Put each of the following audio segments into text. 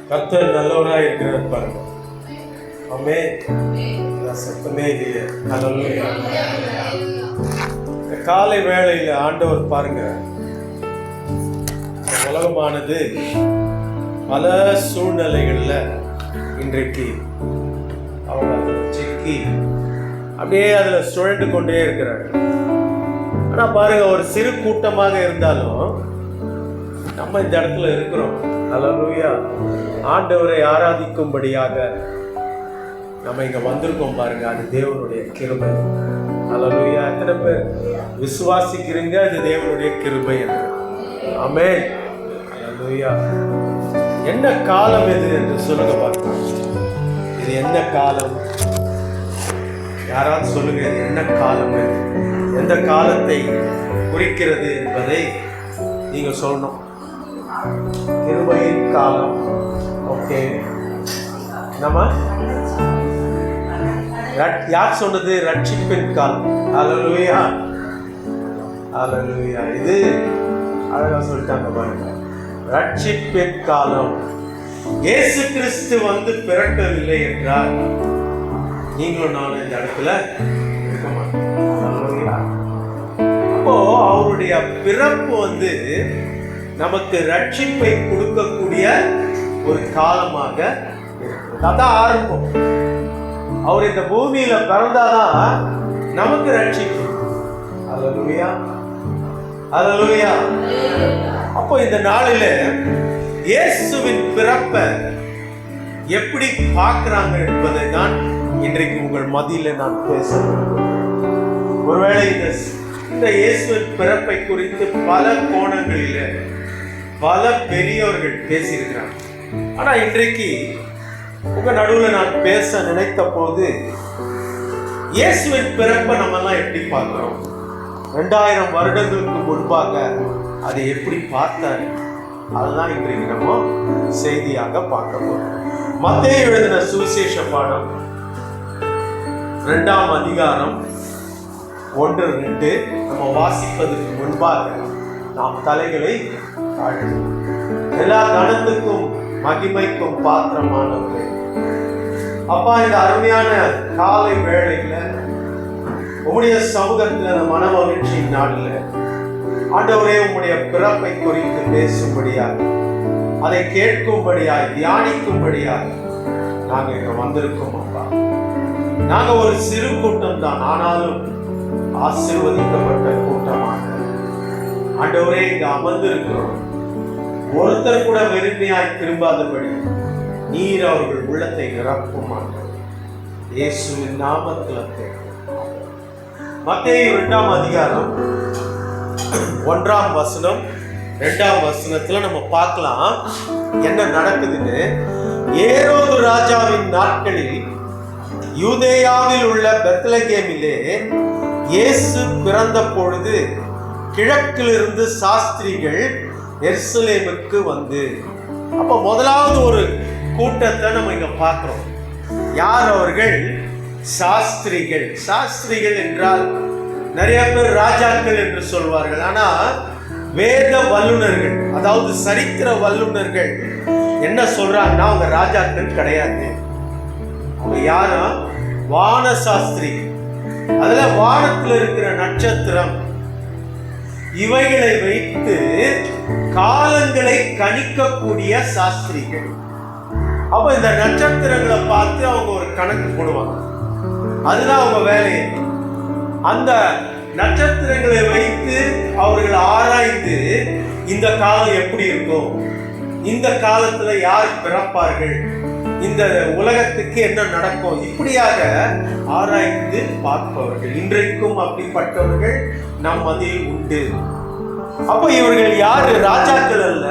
கர்த்தர் நல்லவராய் இருக்கிறார் பாருங்க. ஆமென். சத்தமே இல்லையே. ஹல்லேலூயா. காலை வேளையில ஆண்டவர் பாருங்க, உலகமானது பல சூழ்நிலைகள்ல இன்றைக்கு அவங்க சிக்கி அப்படியே அதுல சுழண்டு கொண்டே இருக்கிறாங்க. ஆனா பாருங்க, ஒரு சிறு கூட்டமாக இருந்தாலும் நம்ம இந்த இடத்துல இருக்கிறோம். ஹல்லேலூயா. ஆண்டவரை ஆராதிக்கும்படியாக நம்ம இங்க வந்திருக்கோம் பாருங்க. அது தேவனுடைய கிருபை. ஹல்லேலூயா. எத்தனை பேர் விசுவாசிக்கிறீங்க அது தேவனுடைய கிருபை என்று? ஆமென். ஹல்லேலூயா. என்ன காலம் எது என்று சொல்லுங்க பார்க்கலாம். இது என்ன காலம்? யாராவது சொல்லுங்க, இது என்ன காலம்? எந்த காலத்தை குறிக்கிறது என்பதை நீங்க சொல்லணும். கிருபையின் காலம். ஓகே, நம்ம யார் சொன்னது? ரட்சிப்பின் காலம். ஹல்லேலூயா. ஹல்லேலூயா. இது அழகா சொல்லிட்டாங்க பாருங்க, ரட்சிப்பின் காலம். இயேசு கிறிஸ்து வந்து பிறக்கவில்லை என்றால் நீங்களும் நானும் இந்த இடத்துல இருக்க மாட்டோம். அப்போ அவருடைய பிறப்பு வந்து நமக்கு ரட்சிப்பை கொடுக்கக்கூடிய ஒரு காலமாக அதான் ஆரம்பம். அவர் இந்த பூமியில பிறந்தாதான் நமக்கு ரட்சிப்பு. ஹல்லேலூயா. ஹல்லேலூயா. அப்போ இந்த நாளில இயேசுவின் பிறப்பை எப்படி பார்க்கிறாங்க என்பதை தான் இன்றைக்கு உங்கள் மத்தியில நான் பேச விரும்புகிறேன். ஒருவேளை இந்த இயேசுவின் பிறப்பை குறித்து பல கோணங்களில பல பெரியவர்கள் பேசியிருக்கிறாங்க. ஆனா இன்றைக்கு உங்க நடுவில் நான் பேச நினைத்த போது இயேசுவின் பிறப்பை நம்ம எல்லாம் எப்படி பார்க்கிறோம்? 2000 வருடங்களுக்கு முன்பாக அதை எப்படி பார்த்தாரு? அதுதான் இன்றைக்கு நம்ம செய்தியாக பார்க்க போறோம். மத்தேயு எழுதின சுவிசேஷ பாடம் 2ஆம் அதிகாரம் 1-2 நம்ம வாசிப்பதற்கு முன்பாக நாம் தலைகளை தாழ்த்துவோம். எல்லா கணத்துக்கும் மகிமைக்கும் பாத்திரமானவரே, அப்பா, இந்த அருமையான காலை வேளையில உம்முடைய சமூகத்தில் அந்த மன மகிழ்ச்சியின் நாளில் ஆண்டவரே உம்முடைய பிறப்பை குறித்து பேசும்படியாக, அதை கேட்கும்படியாய், தியானிக்கும்படியாக நாங்கள் இங்க வந்திருக்கோம். அப்பா, நாங்க ஒரு சிறு கூட்டம் தான், ஆனாலும் ஆசீர்வதிக்கப்பட்ட கூட்டமாக ஆண்டவரே இங்க அமர்ந்திருக்கிறோம். ஒருத்தர் கூட வெறுமையாய் திரும்பாதபடி நீர் அவர்கள் உள்ளத்தை நிரப்பும். இயேசுவின் நாமத்தில் மத்தேயு 2ஆம் அதிகாரம் 1ஆம் வசனம் 2ஆம் வசனத்துல நம்ம பார்க்கலாம் என்ன நடக்குதுன்னு. ஏரோது ராஜாவின் நாட்களில் யூதேயாவில் உள்ள பெத்லகேமிலே இயேசு பிறந்த பொழுது கிழக்கிலிருந்து சாஸ்திரிகள் எருசலேமுக்கு வந்து, அப்ப முதலாவது ஒரு கூட்டத்தை நம்ம இங்க பார்க்கிறோம். யார் அவர்கள்? சாஸ்திரிகள். சாஸ்திரிகள் என்றால் நிறைய பேர் ராஜாக்கள் என்று சொல்வார்கள். ஆனா வேத வல்லுநர்கள், அதாவது சரித்திர வல்லுநர்கள் என்ன சொல்றாங்கன்னா அவங்க ராஜாக்கள் கிடையாது. அவங்க யாரா? வான சாஸ்திரி. அதுல வானத்தில் இருக்கிற நட்சத்திரம் இவைகளை வைத்து காலங்களை கணிக்கக்கூடிய சாஸ்திரிகள். அப்ப இந்த நட்சத்திரங்களை பார்த்து அவங்க ஒரு கணக்கு போடுவாங்க. அதுதான் அவங்க வேலையை. அந்த நட்சத்திரங்களை வைத்து அவர்கள் ஆராய்ந்து இந்த காலம் எப்படி இருக்கும், இந்த காலத்துல யார் பிறப்பார்கள், இந்த உலகத்துக்கு என்ன நடக்கும், இப்படியாக ஆராய்ந்து பார்ப்பவர்கள். இன்றைக்கும் அப்படிப்பட்டவர்கள் நம் மத்தியில் உண்டு. அப்போ இவர்கள் யாரு? ராஜாக்கள் அல்ல.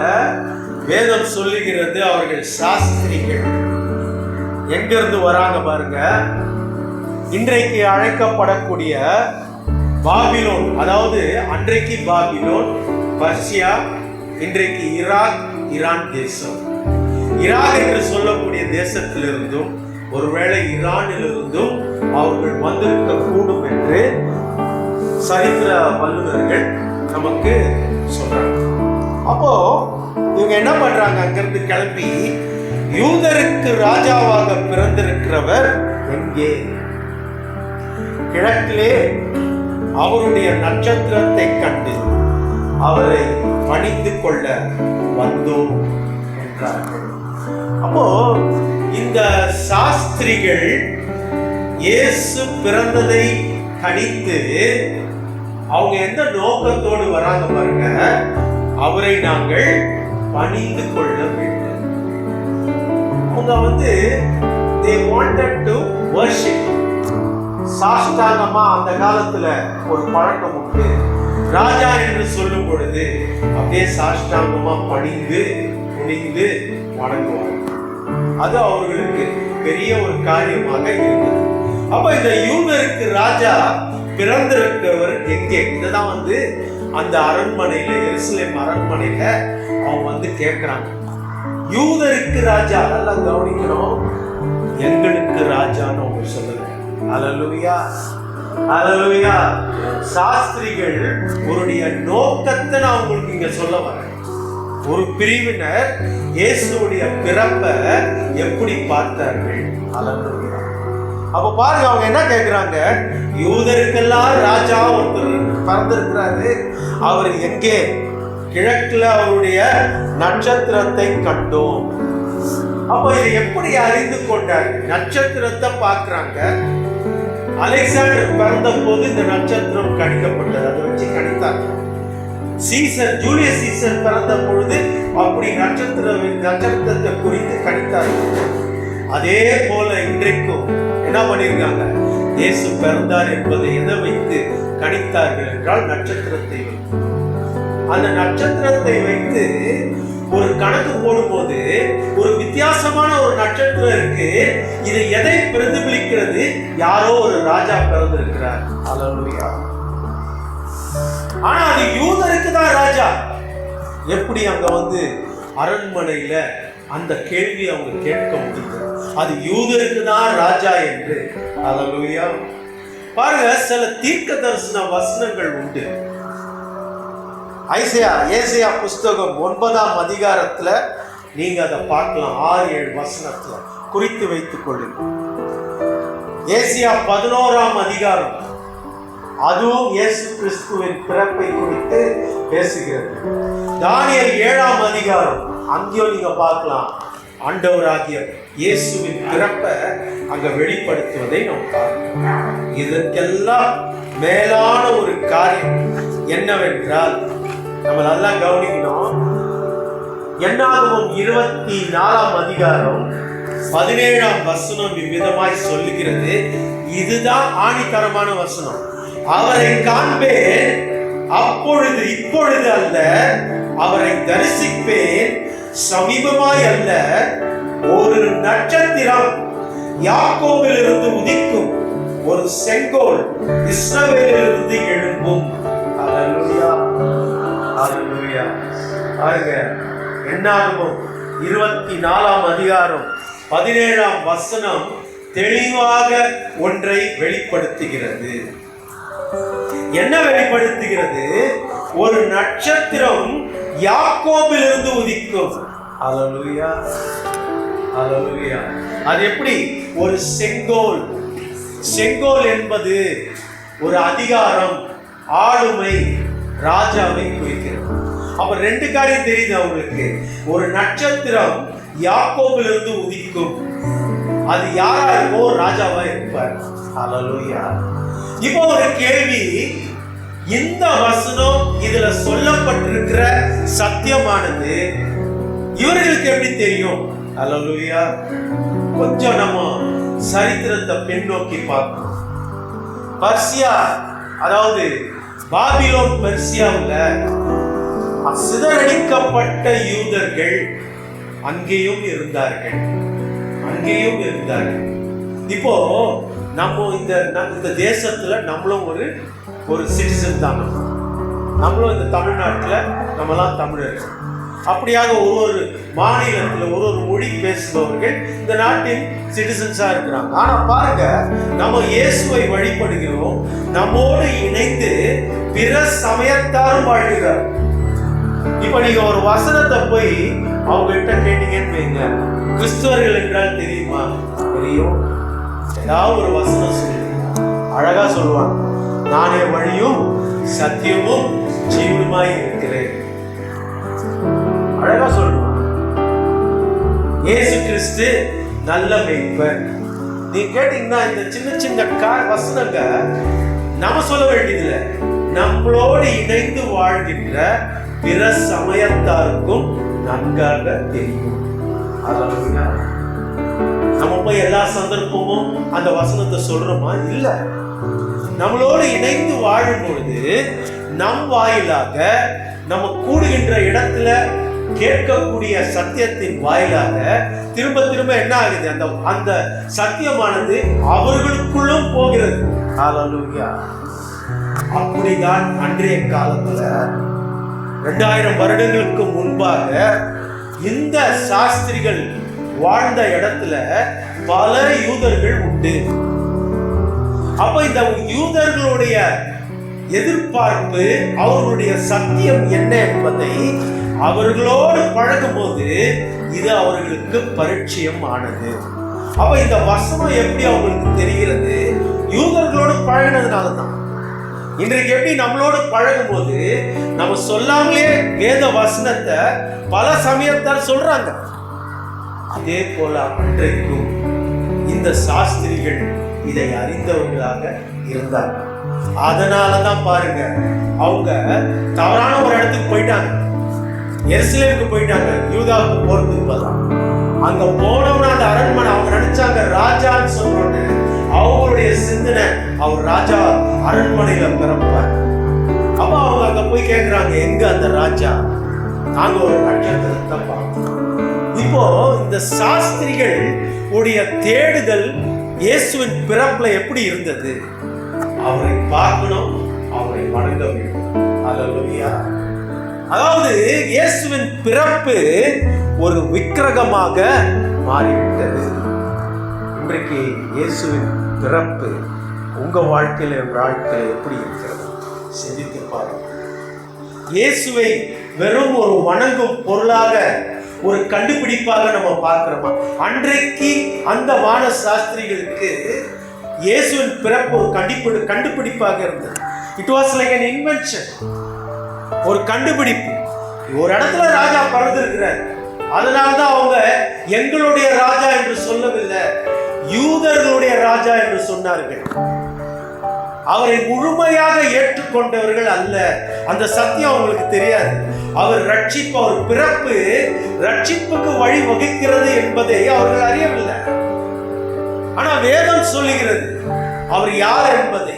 வேதம் சொல்லுகிறது அவர்கள் சாஸ்திரிகள். எங்கிருந்து வராங்க பாருங்க. இன்றைக்கு அழைக்கப்படக்கூடிய பாபிலோன், அதாவது அன்றைக்கு பாபிலோன், பர்சியா, இன்றைக்கு ஈராக், ஈரான் தேசம். ஈராக் என்று சொல்லக்கூடிய தேசத்திலிருந்தும் ஒருவேளை ஈரானிலிருந்தும் அவர்கள் வந்திருக்க கூடும் என்று சரித்திர வல்லுநர்கள் நமக்கு சொல்றாங்க. அப்போ இவங்க என்ன பண்றாங்க? அங்கிருந்து கிளம்பி யூதருக்கு ராஜாவாக பிறந்திருக்கிறவர் எங்கே? கிழக்கிலே அவருடைய நட்சத்திரத்தை கண்டு அவரை பணிந்து கொள்ள வந்தோம் என்றார்கள். அப்போ இந்த சாஸ்திரிகள் இயேசு பிறந்ததை கணித்து அவங்க எந்த நோக்கத்தோடு வராங்க பாருங்க, அவரை நாங்கள் பணிந்து கொள்ள வேண்டும். அவங்க they wanted to worship. சாஷ்டாங்கமா அந்த காலத்துல ஒரு பழக்கம் உண்டு. ராஜா என்று சொல்லும் பொழுது அப்படியே சாஷ்டாங்கமா பணிந்து குனிந்து வணங்குவாங்க. அது அவர்களுக்கு பெரிய ஒரு காரியமாக இருந்தது. அப்ப இந்த யூதருக்கு ராஜா பிறந்திருக்கிறவர் எங்கே? இதுதான் அந்த அரண்மனையில, எருசலேம் அரண்மனையில அவங்க கேட்கிறாங்க. யூதருக்கு ராஜா, நல்லா கவனிக்கணும், எங்களுக்கு ராஜான்னு அவங்க சொல்லுங்க. அல்லேலூயா, அல்லேலூயா. சாஸ்திரிகள் அவருடைய நோக்கத்தை நான் உங்களுக்கு இங்க சொல்ல வரேன். ஒரு பிரிவினர் இயேசுடைய பிறப்பை எப்படி பார்த்தார்கள்? அல்லேலூயா. அப்ப பாருங்க, அவங்க என்ன கேட்கிறாங்க? யூதருக்கெல்லாம் ராஜா ஒருத்தர் பிறந்திருக்கிறாரு, அவர் எங்கே? கிழக்குல அவருடைய நட்சத்திரத்தை கண்டோம். அப்ப இதை எப்படி அறிந்து கொண்டாங்க? நட்சத்திரத்தை பார்க்கிறாங்க. அலெக்சாண்டர் பிறந்த போது இந்த நட்சத்திரம் கணிக்கப்பட்டது, அதை வச்சு கணித்தாங்க. சீசர், ஜூலியஸ் சீசர் பிறந்த பொழுது அப்படி நட்சத்திரத்தை குறித்து கணித்தார்கள். அதே போல இன்றைக்கும் என்ன பண்ணிருக்காங்க? இயேசு பிறந்தார் என்பதை எதை வைத்து கணித்தார்கள் என்றால் நட்சத்திரத்தை வைத்து. அந்த நட்சத்திரத்தை வைத்து ஒரு கணக்கு போடும்போது ஒரு வித்தியாசமான ஒரு நட்சத்திரம் இருக்கு. இது எதை பிரதிபலிக்கிறது? யாரோ ஒரு ராஜா பிறந்திருக்கிறார். அல்லேலூயா. ஆனா அது யூதருக்கு தான் ராஜா. எப்படி அங்க அரண்மனையில அந்த கேள்வி அவங்க கேட்க முடியுது? அது யூதருக்கு தான் ராஜா என்று. அல்லேலூயா. பாருங்க, சில தீர்க்க தரிசன வசனங்கள் உண்டு. ஏசாயா புஸ்தகம் 9ஆம் அதிகாரத்துல நீங்க அதை பார்க்கலாம். 6-7 வசனத்துல குறித்து வைத்துக் கொள்ளுங்க. ஏசாயா 11ஆம் அதிகாரம், அதுவும் இயேசு கிறிஸ்துவின் பிறப்பை குறித்து பேசுகிறது. தானியேல் 7ஆம் அதிகாரம், அங்கேயும் நீங்க பார்க்கலாம். ஆண்டவராகிய இயேசுவின் பிறப்பை அங்க வெளிப்படுத்துவதை நாம் பார்க்கிறோம். இதற்கெல்லாம் மேலான ஒரு காரியம் என்னவென்றால், நம்ம நல்லா கவனிக்கணும். என்னாகமம் 24ஆம் அதிகாரம் 17ஆம் வசனம் இவ்விதமாய் சொல்லுகிறது. இதுதான் ஆணித்தரமான வசனம். அவரை காண்பேன், அப்பொழுது இப்பொழுது அல்ல, அவரை தரிசிப்பேன் சமீபமாய் அல்ல. ஒரு நட்சத்திரம் யாக்கோபிலிருந்து உதிக்கும், ஒரு செங்கோல் இஸ்ரவேலிலிருந்து எழும்பும். அல்லேலூயா, அல்லேலூயா. பாருங்க, என்னாகமம் 24ஆம் அதிகாரம் 17ஆம் வசனம் தெளிவாக ஒன்றை வெளிப்படுத்துகிறது. என்ன வெளிப்படுத்துகிறது? ஒரு நட்சத்திரம் யாக்கோபிலிருந்து உதிக்கும். அல்லேலூயா, அல்லேலூயா. அது எப்படி? ஒரு செங்கோல். செங்கோல் என்பது ஒரு அதிகாரம், ஆளுமை, ராஜாவை குறிக்கிறது. அப்ப 2 காரியம் தெரியுது அவங்களுக்கு. ஒரு நட்சத்திரம் யாக்கோபிலிருந்து உதிக்கும், அது யாரா இருக்கோ ராஜாவா இருப்பார். அல்லேலூயா. இப்போ ஒரு கேள்வி, இந்த வசனம் இதுல சொல்லப்பட்டிருக்கிற சத்தியமானது இவர்களுக்கு எப்படி தெரியும்? அல்லேலூயா. கொஞ்சம் நம்ம சரித்திரத்தை பின்னோக்கி பார்க்கணும். பர்சியா, அதாவது பாபிலோன் பெர்சியாவுல சிதறடிக்கப்பட்ட யூதர்கள் அங்கேயும் இருந்தார்கள், அங்கேயும் இருந்தார்கள். இப்போ நம்ம இந்த தேசத்துல நம்மளும் ஒரு சிட்டிசன் தான். நம்மளும் இந்த தமிழ்நாட்டுல நம்மலாம் தமிழர்கள். அப்படியாக ஒரு மாநிலத்தில் ஒரு மொழி பேசுபவர்கள் இந்த நாட்டின் சிட்டிசன்ஸா இருக்கிறாங்க. ஆனா பாருங்க, நம்ம இயேசுவை வழிபடுகிறோம், நம்மோடு இணைந்து பிற சமயத்தாரும் வாழ்கிறார். இப்ப நீங்க ஒரு வசனத்தை போய் அவங்க கிட்ட கேட்டீங்கன்னு வைங்க, கிறிஸ்துவர்கள் என்றால் தெரியுமா? தெரியும். ஏதாவது ஒரு வசனம் சொல்லி அழகா சொல்லுவாங்க, நானே வழியும் சத்தியமும் ஜீவனுமாய் இருக்கிறேன். அழகா சொல்லுவாங்க. இயேசு கிறிஸ்து நல்ல மேய்ப்பர். நீ கேட்டீங்கன்னா இந்த சின்ன சின்ன வசனங்க நம்ம சொல்ல வேண்டியதில்லை, நம்மளோடு இணைந்து வாழ்கின்ற பிற சமயத்தாருக்கும் நன்காக தெரியும். நம்ம போய் எல்லா சந்தர்ப்பமும் அந்த வசனத்தை சொல்றோமா? இல்ல. நம்மளோடு இணைந்து வாழும் பொழுது நம் வாயிலாக நம்ம கூடுகின்ற இடத்துல கேட்கக்கூடிய சத்தியத்தின் வாயிலாக திரும்ப திரும்ப என்ன ஆகுது? அந்த சத்தியமானது அவர்களுக்குள்ளும் போகிறது. ஹல்லேலூயா. அப்படிதான் அன்றைய காலத்துல 2000 வருடங்களுக்கு முன்பாக இந்த சாஸ்திரிகள் வாழ்ந்த இடத்துல பல யூதர்கள் உண்டு. அப்ப இந்த யூதர்களுடைய எதிர்பார்ப்பு, அவர்களுடைய சத்தியம் என்ன என்பதை அவர்களோடு பழகும் போது இது அவர்களுக்கு பரிச்சயம் ஆனது. அப்ப இந்த வசனம் எப்படி அவங்களுக்கு தெரிகிறது? யூதர்களோடு பழகினதுனாலதான். இன்றைக்கு எப்படி நம்மளோடு பழகும் போது நம்ம சொல்லாமலே வேத வசனத்தை பல சமயத்தால் சொல்றாங்க, அதே போல அன்றைக்கும் இந்த சாஸ்திரிகள் இதை அறிந்தவர்களாக இருந்தாங்க. அதனாலதான் பாருங்க, அவங்க தவறான ஒரு இடத்துக்கு போயிட்டாங்க, எருசலேமுக்கு போயிட்டாங்க. யூதாவுக்கு போறதுக்கு பதிலா அங்க போனோம்னா அந்த அரண்மனை, அவங்க நினைச்சாங்க ராஜான்னு சொல்றோன்னு, அவங்களுடைய சிந்தனை அவர் ராஜா அரண்மனையில பிறப்பார். அப்ப அவங்க அங்க போய் கேட்கிறாங்க, எங்க அந்த ராஜா? நாங்க ஒரு நட்சத்திரத்தை பார்த்தோம். இப்போ இந்த சாஸ்திரிகள் உடைய தேடுதல் இயேசுவின் பிறப்புல எப்படி இருந்தது? அவரை பார்க்கணும், அவரை வணங்க வேண்டும். ஹல்லேலூயா. அதாவது இயேசுவின் பிறப்பு ஒரு விக்கிரகமாக மாறிவிட்டது. இன்றைக்கு இயேசுவின் பிறப்பு உங்க வாழ்க்கையில, வாழ்க்கையில எப்படி இருக்கிறது? சிந்தித்து பாருங்க. இயேசுவை வெறும் ஒரு வணங்கும் பொருளாக, ஒரு கண்டுபிடிப்பாக நம்ம பார்க்கிறோமா? அன்றைக்கு அந்த வான சாஸ்திரிகளுக்கு இயேசுவின் பிறப்பு ஒரு கண்டுபிடிப்பாக இருந்தது. It was like an invention, ஒரு கண்டுபிடிப்பு. ஒரு இடத்துல ராஜா பிறந்திருக்கிறார், அதனால்தான் அவங்க எங்களுடைய ராஜா என்று சொல்லவில்லை, யூதர்களுடைய ராஜா என்று சொன்னார்கள். அவரை முழுமையாக ஏற்றுக்கொண்டவர்கள் அல்ல. அந்த சத்தியம் அவங்களுக்கு தெரியாது. அவர் ரட்சிப்பு, அவர் பிறப்பு ரட்சிப்புக்கு வழி வகுக்கிறது என்பதை அவர்கள் அறியவில்லை. ஆனா வேதம் சொல்லுகிறது அவர் யார் என்பதை.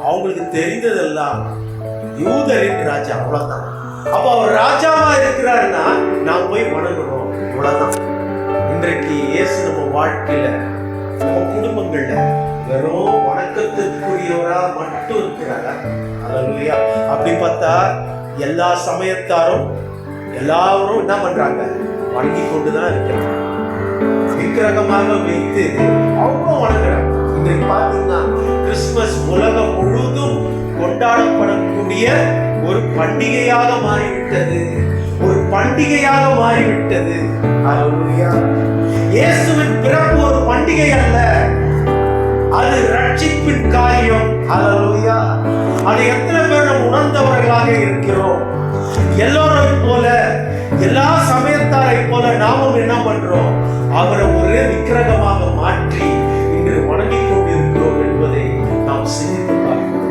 அவங்களுக்கு தெரிந்ததெல்லாம் யூதரின் ராஜா, அவ்வளவுதான். அப்ப அவர் ராஜாவா இருக்கிறாருன்னா நாம் போய் வணங்கணும், இவ்வளவுதான். இன்றைக்கு இயேசு நம்ம வாழ்க்கையில, நம்ம குடும்பங்கள்ல வெறும் வணக்கத்திற்குரியவரா மட்டும் இருக்கிறாரா? ஹல்லேலூயா. அப்படி பார்த்தா எல்லா சமயத்தாரும் எல்லாரும் என்ன பண்றாங்க? வணங்கி கொண்டுதான் இருக்கிறாங்க. விக்கிரகமாக வைத்து அவங்களும் வணங்குறாங்க. இன்றைக்கு பார்த்தீங்கன்னா கிறிஸ்துமஸ் உலகம் முழுவதும் கொண்டாடப்படக்கூடிய ஒரு பண்டிகையாக மாறிவிட்டது, ஒரு பண்டிகையாக மாறிவிட்டது. ஹல்லேலூயா. இயேசுவின் பிறப்பு ஒரு பண்டிகை அல்ல, அது ரட்சிப்பின் காரியம். ஹல்லேலூயா. அது எத்தனை பேர் நம்ம உணர்ந்தவர்களாக இருக்கிறோம்? எல்லோரும் போல, எல்லா சமயத்தாரை போல நாமும் என்ன பண்றோம்? அவரை ஒரு விக்கிரகமாக மாற்றி இன்று வணங்கிக் கொண்டிருக்கிறோம் என்பதை நாம் சிந்தித்து பார்க்கிறோம்.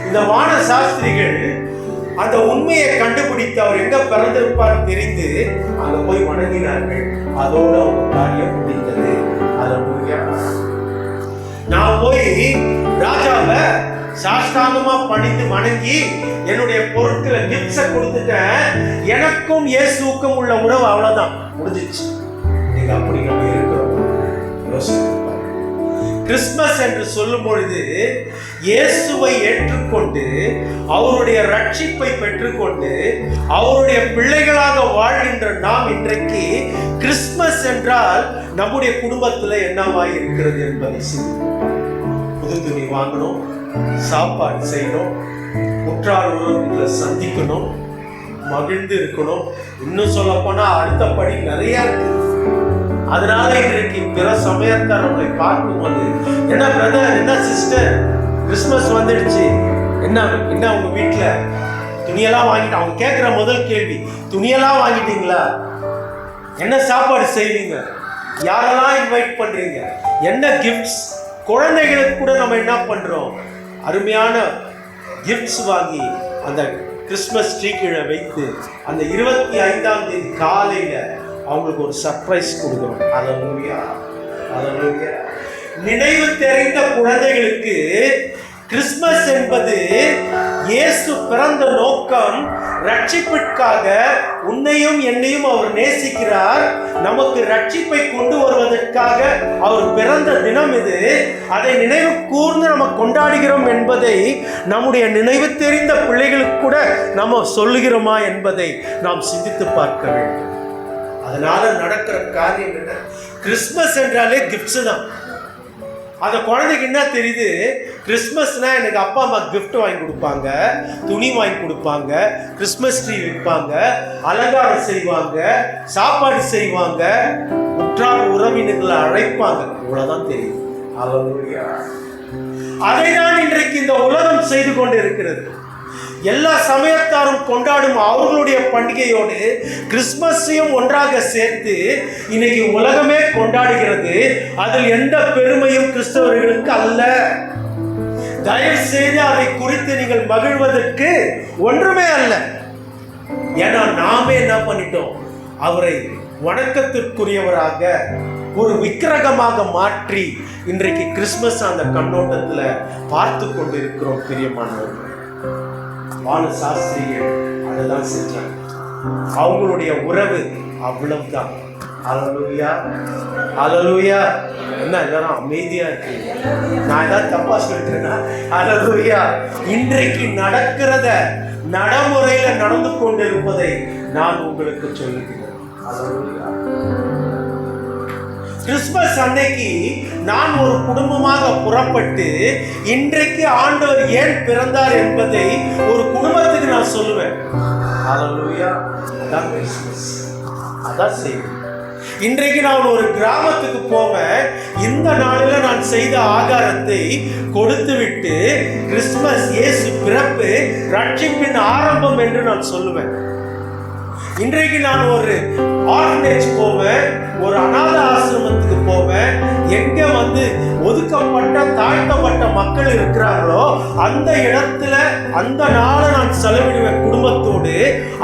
இந்த வான சாஸ்திரிகள் அந்த உண்மையை கண்டுபிடித்து அவர் எங்க பிறந்திருப்பார் தெரிந்து அங்க போய் வணங்கினார்கள். அதோடு அவங்க காரியம் முடிந்தது. ஹல்லேலூயா. நான் போய் ராஜாவை சாஷ்டாங்கமா பணிந்து வணங்கி என்னுடைய பொருட்களை கிஃப்ட்ஸை கொடுத்துட்டேன், எனக்கும் இயேசுவுக்கும் உள்ள உறவு அவ்வளவுதான், முடிஞ்சிச்சு. நீங்க அப்படி நம்ம இருக்கிறோம். கிறிஸ்துமஸ் என்று சொல்லும் பொழுது இயேசுவை ஏற்றுக்கொண்டு அவருடைய ரட்சிப்பை பெற்றுக்கொண்டு அவருடைய பிள்ளைகளாக வாழ்கின்ற நாம் இன்றைக்கு கிறிஸ்துமஸ் என்றால் நம்முடைய குடும்பத்துல என்னவாய் இருக்கிறது என்பதை சிந்திப்போம். புது துணி வாங்கணும், சாப்பாடு செய்யணும், உற்றார் உறவுகளை சந்திக்கணும், மகிழ்ந்து இருக்கணும். இன்னும் சொல்ல போனா அடுத்தபடி நிறைய இருக்கு. அதனால இன்றைக்கு பிற சமயத்தார் நம்மளை பார்க்கும்போது, என்ன பிரதர், என்ன சிஸ்டர், கிறிஸ்மஸ் வந்துடுச்சு, என்ன உங்க வீட்டுல துணியெல்லாம் வாங்கிட்டு, அவங்க கேட்கிற முதல் கேள்வி, துணியெல்லாம் வாங்கிட்டீங்களா, என்ன சாப்பாடு செய்வீங்க, யாரெல்லாம் இன்வைட் பண்றீங்க, என்ன கிஃப்ட்ஸ். குழந்தைகளுக்கு கூட நம்ம என்ன பண்றோம், அருமையான கிஃப்ட்ஸ் வாங்கி அந்த கிறிஸ்மஸ் ட்ரீ கீழே வைத்து அந்த 25ஆம் தேதி காலையில அவங்களுக்கு ஒரு சர்ப்ரைஸ் கொடுக்குறோம். அல்லேலூயா, அல்லேலூயா. நினைவு தெரிந்த குழந்தைகளுக்கு கிறிஸ்மஸ் என்பது இயேசு பிறந்த நோக்கம் ரட்சிப்பிற்காக. உன்னையும் என்னையும் அவர் நேசிக்கிறார், நமக்கு ரட்சிப்பை கொண்டு வருவதற்காக அவர் பிறந்த தினம் இது. அதை நினைவு கூர்ந்து நம்ம கொண்டாடுகிறோம் என்பதை நம்முடைய நினைவு தெரிந்த பிள்ளைகளுக்கு கூட நம்ம சொல்லுகிறோமா என்பதை நாம் சிந்தித்து பார்க்க வேண்டும். அதனால நடக்கிற காரியம் என்ன, கிறிஸ்மஸ் என்றாலே கிஃப்ட்ஸ் தான். அந்த குழந்தைக்கு என்ன தெரியுது, கிறிஸ்மஸ்னா எனக்கு அப்பா அம்மா கிஃப்ட் வாங்கி கொடுப்பாங்க, துணி வாங்கி கொடுப்பாங்க, கிறிஸ்மஸ் ட்ரீ வைப்பாங்க, அலங்காரம் செய்வாங்க, சாப்பாடு செய்வாங்க, உற்றார் உறவினர்களை அழைப்பாங்க, இவ்வளவுதான் தெரியும். அல்லேலூயா. அதைதான் இன்றைக்கு இந்த உலகம் செய்து கொண்டு இருக்கிறது. எல்லா சமயத்தாரும் கொண்டாடும் அவர்களுடைய பண்டிகையோடு கிறிஸ்மஸையும் ஒன்றாக சேர்த்து இன்னைக்கு உலகமே கொண்டாடுகிறது. அதில் எந்த பெருமையும் கிறிஸ்தவர்களுக்கு அல்ல. தயவு செய்து அதை குறித்து நீங்கள் மகிழ்வதற்கு ஒன்றுமே அல்ல. ஏன்னா நாமே என்ன பண்ணிட்டோம், அவரை வணக்கத்திற்குரியவராக ஒரு விக்கிரகமாக மாற்றி இன்றைக்கு கிறிஸ்மஸ் அந்த கண்ணோட்டத்தில் பார்த்து கொண்டிருக்கிறோம். பிரியமானவர்கள், வான சாஸ்திரிகள் அதெல்லாம் செஞ்சாங்க. அவங்களுடைய உறவு அவ்வளவுதான். அல்லேலூயா, அல்லேலூயா. என்ன எல்லாரும் அமைதியா இருக்கீங்க? நான் ஏதாவது தப்பா சொல்லிட்டேன்னா? அல்லேலூயா. இன்றைக்கு நடக்கிறத நடைமுறையில நடந்து கொண்டிருப்பதை நான் உங்களுக்கு சொல்லுகிறேன். அல்லேலூயா. கிறிஸ்மஸ் அன்னைக்கு நான் ஒரு குடும்பமாக புறப்பட்டு இன்றைக்கு ஆண்டவர் ஏன் பிறந்தார் என்பதை ஒரு குடும்பத்துக்கு நான் சொல்லுவேன். அல்லேலூயா. அதான் கிறிஸ்மஸ், அதான் செய்வேன். இன்றைக்கு நான் ஒரு கிராமத்துக்கு போவேன், இந்த நாளில் நான் செய்த ஆகாரத்தை கொடுத்து விட்டு கிறிஸ்மஸ் இயேசு பிறப்பு ரட்சிப்பின் ஆரம்பம் என்று நான் சொல்லுவேன். இன்றைக்கு நான் ஒரு ஆர்ஃபனேஜ் போவேன், ஒரு அநாத ஆசிரமத்துக்கு போவேன், எங்க ஒதுக்கப்பட்ட தாழ்த்தப்பட்ட மக்கள் இருக்கிறார்களோ அந்த இடத்துல அந்த நாளை நான் செலவிடுவேன் குடும்பத்தோடு.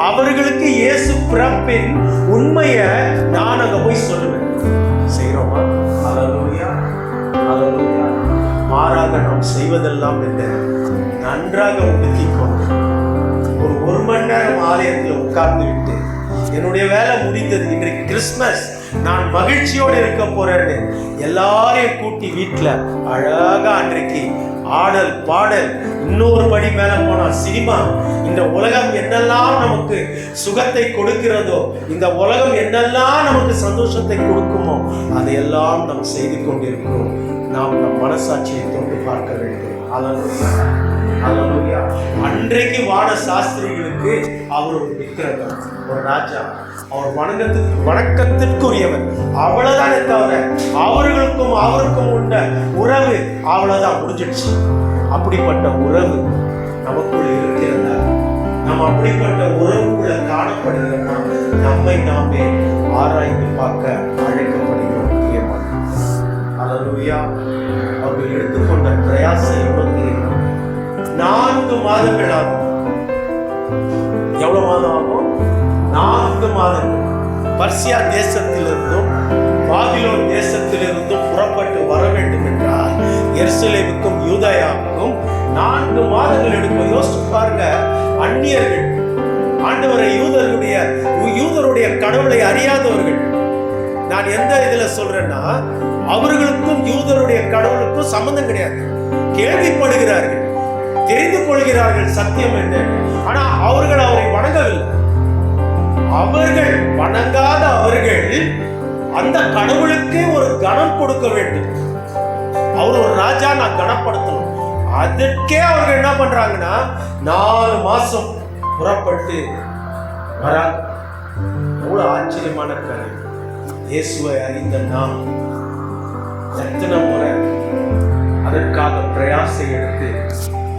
அவர்களுக்கு இயேசு பிறப்பின் உண்மையை நான் அங்க போய் சொல்லுவேன். செய்கிறோமா? அல்லேலூயா, அல்லேலூயா. மாறாக நாம் செய்வதெல்லாம் என்ன, நன்றாக ஒதுக்கிக்கொண்டு ஒரு மணி நேரம் ஆலயத்தில் உட்கார்ந்து விட்டு என்னுடைய வேலை முடிந்தது, இன்றைக்கு கிறிஸ்மஸ், நான் மகிழ்ச்சியோடு இருக்க போறேன்னு எல்லாரையும் கூட்டி வீட்டில் அழகா அன்றைக்கு ஆடல் பாடல், இன்னொரு படி மேல போனா சினிமா. இந்த உலகம் என்னெல்லாம் நமக்கு சுகத்தை கொடுக்கிறதோ, இந்த உலகம் என்னெல்லாம் நமக்கு சந்தோஷத்தை கொடுக்குமோ அதையெல்லாம் நாம் செய்து கொண்டிருக்கிறோம். நாம் நம் மனசாட்சியை தொட்டு பார்க்க வேண்டும். அல்லேலூயா. அன்றைக்கு வான சாஸ்திரிகளுக்கு அவர் ஒரு விக்கிரகம், ஒரு ராஜா, அவர் வணக்கத்திற்குரியவர், அவ்வளவுதானே தவிர அவர்களுக்கும் அவருக்கும் உள்ள உறவு அவ்வளவுதான், முடிஞ்சிடுச்சு. அப்படிப்பட்ட உறவு நமக்குள்ள இருக்கிறதா? நம்ம அப்படிப்பட்ட உறவுக்குள்ள காணப்படுகிறோமா? நம்மை நாமே ஆராய்ந்து பார்க்க அழைக்கப்படுகிறோம். அல்லேலூயா. அவர்கள் எடுத்துக்கொண்ட பிரயாசம் எவ்வளவு தெரியும்? 4 மாதங்கள் ஆகும். எவ்வளவு மாதம் ஆகும்? 4 மாதங்கள். பர்சியா தேசத்திலிருந்தும் பாபிலோன் தேசத்திலிருந்தும் புறப்பட்டு வர வேண்டும் என்றால் எருசலேமுக்கும் யூதேயாவுக்கும் 4 மாதங்கள் எடுக்கும். யோசிச்சு பாருங்க. அந்நியர்கள், ஆண்டவரை யூதருடைய கடவுளை அறியாதவர்கள். நான் எந்த இதுல சொல்றேன்னா, அவர்களுக்கும் யூதருடைய கடவுளுக்கும் சம்பந்தம் கிடையாது. கேள்விப்படுகிறார்கள், தெரிந்து கொள்கிறார்கள் சத்தியம் என்ன, ஆனா அவர்கள் அவரை வணங்கவில்லை. அவர்கள் வணங்காத அவர்கள் அந்த கடவுளுக்கு ஒரு கணம் கொடுக்க வேண்டும். அவர் ஒரு ராஜா, நான் கனப்படுத்தணும். அதற்கே அவர்கள் என்ன பண்றாங்கன்னா 4 மாசம் புறப்பட்டு வராது. எவ்வளவு ஆச்சரியமான காரியம். இயேசுவை அறிந்த நாம் எத்தனை முறை அதற்காக பிரயாசை எடுத்து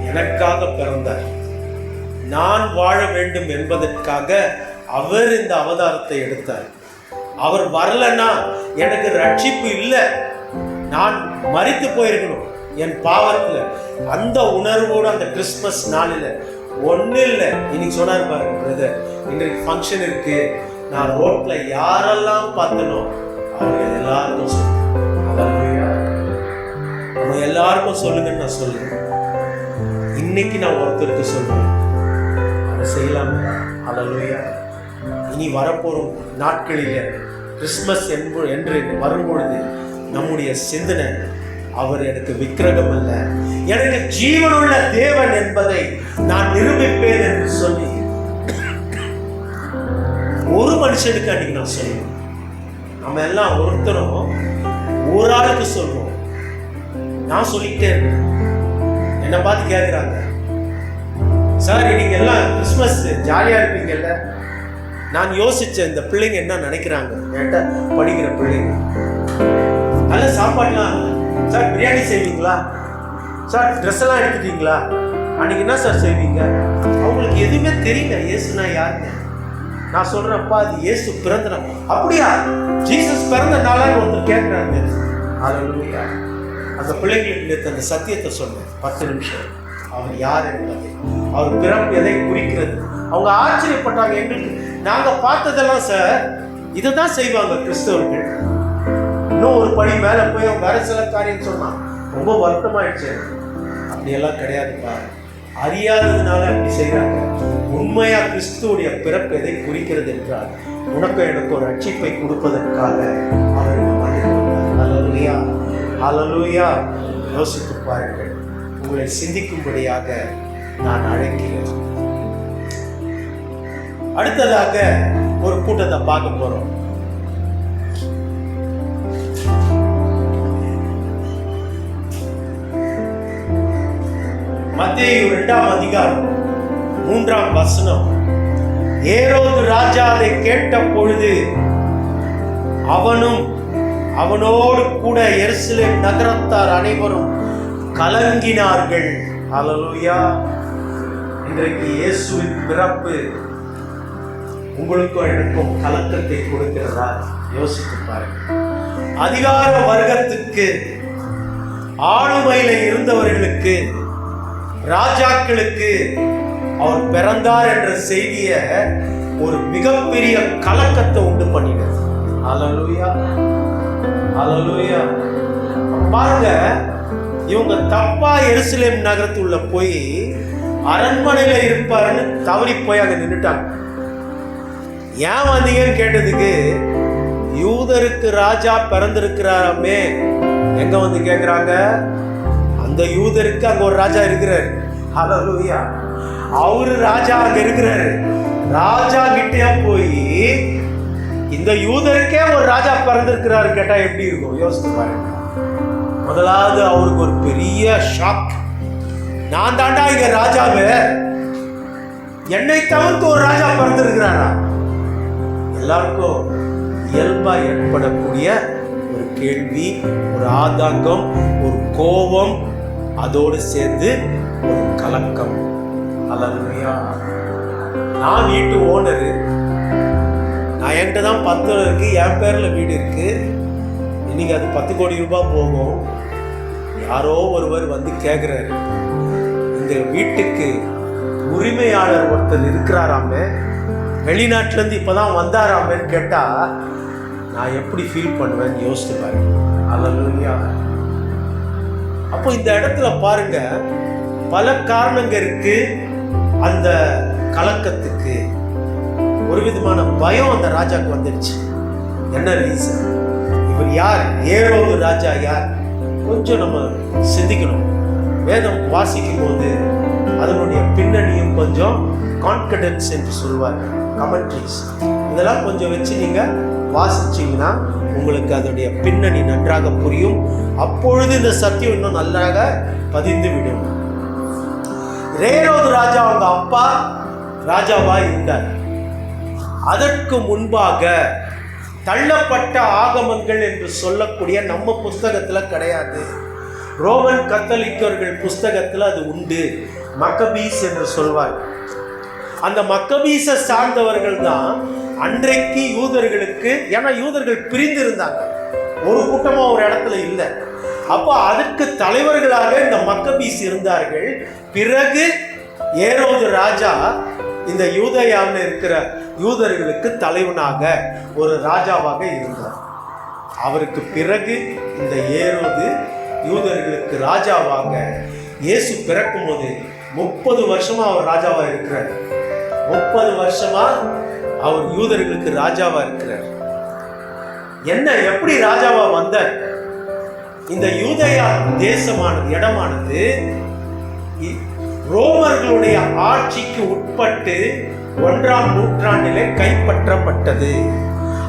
எனக்காக பிறந்தார், நான் வாழ வேண்டும் என்பதற்காக அவர் இந்த அவதாரத்தை எடுத்தார். அவர் வரலன்னா எனக்கு ரட்சிப்பு இல்லை, நான் மரித்து போயிருக்கணும் என் பாவத்தில். அந்த உணர்வோடு அந்த கிறிஸ்மஸ் நாளில் ஒன்றும் இல்லை. இன்னைக்கு சொன்னார் பாருங்க பிரதர், இன்றைக்கு ஃபங்க்ஷன் இருக்கு, நான் ரோட்ல யாரெல்லாம் பார்த்தனோ அவங்க எல்லாருக்கும் நம்ம எல்லாருக்கும் சொல்லுங்கன்னு நான் சொல்லுவேன். இன்னைக்கு நான் ஒருத்தருக்கு சொல்லுவேன், அதை செய்யலாமே. அல்லேலூயா. இனி வரப்போறும் நாட்களில் கிறிஸ்மஸ் என்று வரும்பொழுது நம்முடைய சிந்தனை, அவர் எனக்கு விக்கிரகம் அல்ல, எனக்கு ஜீவனுள்ள தேவன் என்பதை நான் நிரூபிப்பேன் என்று சொல்லி ஒரு மனுஷனுக்கு அன்னைக்கு நான் சொல்லுவேன். நம்ம எல்லாம் ஒருத்தரும் ஒரு ஆளுக்கு சொல்லுவோம். நான் சொல்லிக்கிட்டே இருக்கேன். என்னை பார்த்து கேட்குறாங்க, சார் நீங்க எல்லாம் கிறிஸ்மஸ் ஜாலியா இருப்பீங்கல்ல. நான் யோசிச்சேன், இந்த பிள்ளைங்க என்ன நினைக்கிறாங்க, என்கிட்ட படிக்கிற பிள்ளைங்க. நல்ல சாப்பாடுலாம், சார் பிரியாணி செய்வீங்களா, சார் ட்ரெஸ் எல்லாம் எடுத்துட்டீங்களா, அன்னைக்கு என்ன சார் செய்வீங்க? அவங்களுக்கு எதுவுமே தெரியல இயேசுனா யாருன்னு. நான் சொல்றேன்ப்பா, அது இயேசு பிறந்த நாள். அப்படியா, ஜீசஸ் பிறந்த நாளான்னு ஒருத்தர் கேட்கிறாங்க. அல்லேலூயா. அந்த பிள்ளைங்களுக்கு நேற்று அந்த சத்தியத்தை சொன்னேன், 10 நிமிஷம். அவர் யார் என்பது, அவர் பிறப்பு எதை குறிக்கிறது. அவங்க ஆச்சரியப்பட்டாங்க. எங்களுக்கு நாங்க பார்த்ததெல்லாம் சார் இதை தான் செய்வாங்க கிறிஸ்தவர்கள். இன்னும் ஒரு படி மேல போய் அவங்க வேற சில காரியம் சொன்னான், ரொம்ப வருத்தமாயிடுச்சு. அப்படியெல்லாம் கிடையாதுப்பா, அறியாததுனால அப்படி செய்யறாங்க. உண்மையா கிறிஸ்துவோடைய பிறப்பு எதை குறிக்கிறது என்றால் உனக்கு எனக்கு ஒரு ரட்சிப்பை கொடுப்பதற்காக அவர் அல்லேலூயா. அல்லேலூயா. யோசித்து பாருங்கள். உங்களை சிந்திக்கும்படியாக நான் அழைக்கிறேன். அடுத்ததாக ஒரு கூட்டத்தை பார்க்க போறோம். மத்தேயு 2ஆம் அதிகாரம் 3ஆம் வசனம். ஏரோது ராஜா அதை கேட்ட பொழுது அவனும் அவனோடு கூட எருசலேம் நகரத்தார் அனைவரும் கலங்கினார்கள். அல்லேலூயா. இன்றைக்கு இயேசுவின் பிறப்பு உங்களுக்கும் எனக்கும் கலக்கத்தை கொடுக்கிறதா? யோசித்து பாருங்க. அதிகார வர்க்கத்துக்கு, ஆளுமையில இருந்தவர்களுக்கு, ராஜாக்களுக்கு அவர் பிறந்தார் என்ற செய்திய ஒரு மிகப்பெரிய கலக்கத்தை உண்டு பண்ணினது. அல்லேலூயா. அல்லேலூயா. பாருங்க, இவங்க தப்பா எருசலேம் நகரத்துள்ள போய் அரண்மனையில இருப்பாருன்னு தவறி போய் அங்க நின்றுட்டாங்க. ஏன் வந்தீங்கன்னு கேட்டதுக்கு, யூதருக்கு ராஜா பிறந்திருக்கிறாராமே. எங்க வந்து கேக்குறாங்க, அந்த யூதருக்கு அங்க ஒரு ராஜா இருக்கிறாரு. அல்லேலூயா. அவரு ராஜா அங்க இருக்கிறாரு. ராஜா கிட்டே போய் இந்த யூதருக்கே ஒரு ராஜா பிறந்திருக்கிறாரு கேட்டா எப்படி இருக்கும்? யோசித்து பாருங்க. முதலாவது அவருக்கு ஒரு பெரிய ஷாக். நான் தாண்டா இங்க ராஜாவே, என்னை தவிர்த்து ஒரு ராஜா பிறந்திருக்கிறாரா? எல்லாருக்கும் இயல்பா ஏற்படக்கூடிய ஒரு கேள்வி, ஒரு ஆதங்கம், ஒரு கோபம், அதோடு சேர்ந்து ஒரு கலக்கம். அல்லேலூயா. நான் வீட்டு ஓனரு, நான் என்கிட்ட தான் 10 இருக்கு, என் பேர்ல வீடு இருக்கு. இன்னைக்கு அது 10 கோடி ரூபாய் போகும். யாரோ ஒருவர் வந்து கேட்கிறாரு, இந்த வீட்டுக்கு உரிமையாளர் ஒருத்தர் இருக்கிறாராமே, வெளிநாட்டுல இருந்து இப்பதான் வந்தாராமேன்னு கேட்டா நான் எப்படி ஃபீல் பண்ணுவேன்னு யோசிச்சு பாருங்க. அல்லேலூயா. அப்போ இந்த இடத்துல பாருங்க, பல காரணங்க இருக்கு. அந்த கலக்கத்துக்கு ஒரு விதமான பயம் அந்த ராஜாக்கு வந்துடுச்சு. என்ன ரீசன்? இவர் யார்? ஏரோது ராஜா யார்? கொஞ்சம் நம்ம சிந்திக்கணும். வேதம் வாசிக்கும் போது அதனுடைய பின்னணியும் கொஞ்சம் கான்ஃபிடன்ஸ் என்று சொல்வார், கமெண்ட்ரிஸ், இதெல்லாம் கொஞ்சம் வச்சு நீங்க வாசிச்சீங்கன்னா உங்களுக்கு அதனுடைய பின்னணி நன்றாக புரியும். அப்பொழுது இந்த சத்தியம் இன்னும் நன்றாக பதிந்து விடும். ஏரோது ராஜா அவங்க அப்பா ராஜாவா இருந்தார். அதற்கு முன்பாக தள்ளப்பட்ட ஆகமங்கள் என்று சொல்லக்கூடிய நம்ம புஸ்தகத்துல கிடையாது. ரோமன் கத்தோலிக்கர்கள் புஸ்தகத்துல அது உண்டு. மக்கபீஸ் என்று சொல்வார். அந்த மக்கபீஸை சார்ந்தவர்கள் தான் அன்றைக்கு யூதர்களுக்கு, ஏன்னா யூதர்கள் பிரிந்து இருந்தாங்க, ஒரு கூட்டமா ஒரு இடத்துல இல்லை. அப்போ அதற்கு தலைவர்களாக இந்த மக்கபீஸ் இருந்தார்கள். பிறகு ஏரோது ராஜா இந்த யூதேயாவில் இருக்கிற யூதர்களுக்கு தலைவனாக ஒரு ராஜாவாக இருந்தார். அவருக்கு பிறகு இந்த ஏரோது யூதர்களுக்கு ராஜாவாக இயேசு பிறக்கும் போது 30 வருஷமா அவர் ராஜாவா இருக்கிறார். 30 வருஷமா அவர் யூதர்களுக்கு ராஜாவா இருக்கிறார். என்ன, எப்படி ராஜாவா வந்தார்? இந்த யூதேயா தேசமானது, இடமானது ரோமர்களுடைய ஆட்சிக்கு உட்பட்டு 1ஆம் நூற்றாண்டிலே கைப்பற்றப்பட்டது.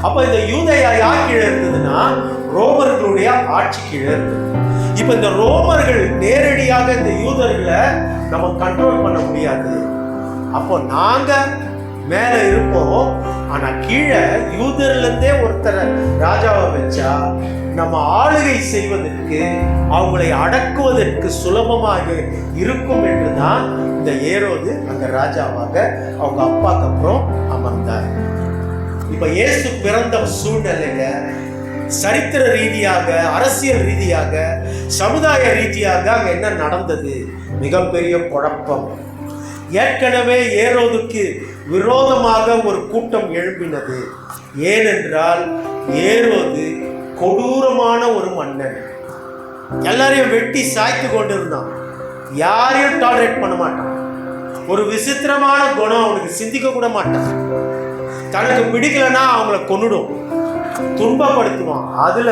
அப்ப இந்த யூதேயா யார் கீழே இருந்ததுன்னா ரோமர்களுடைய ஆட்சி கீழே இருந்தது. இப்ப இந்த ரோமர்கள் நேரடியாக இந்த யூதர்களை நம்ம கண்ட்ரோல் பண்ண முடியாது. அப்போ நாங்க மேல இருப்போம், ஆனா கீழே யூதர்ல இருந்தே ஒருத்தரை ராஜாவை வச்சா நம்ம ஆளுகை செய்வதற்கு, அவங்களை அடக்குவதற்கு சுலபமாக இருக்கும் என்றுதான் இந்த ஏரோது அந்த ராஜாவாக அவங்க அப்பாக்கு அப்புறம் அமர்ந்தார். இப்ப இயேசு பிறந்த சூழ்நிலையில சரித்திர ரீதியாக, அரசியல் ரீதியாக, சமுதாய ரீதியாக அங்க என்ன நடந்தது? மிகப்பெரிய குழப்பம். ஏற்கனவே ஏரோதுக்கு விரோதமாக ஒரு கூட்டம் எழுப்பினது. ஏனென்றால் ஏரோது கொடூரமான ஒரு மன்னன். எல்லாரையும் வெட்டி சாய்த்து கொண்டு இருந்தான். யாரையும் டாலரேட் பண்ண மாட்டான். ஒரு விசித்திரமான குணம், அவனுக்கு சிந்திக்க கூட மாட்டான். தனக்கு பிடிக்கலன்னா அவங்கள கொன்னுடும், துன்பப்படுத்துவான். அதுல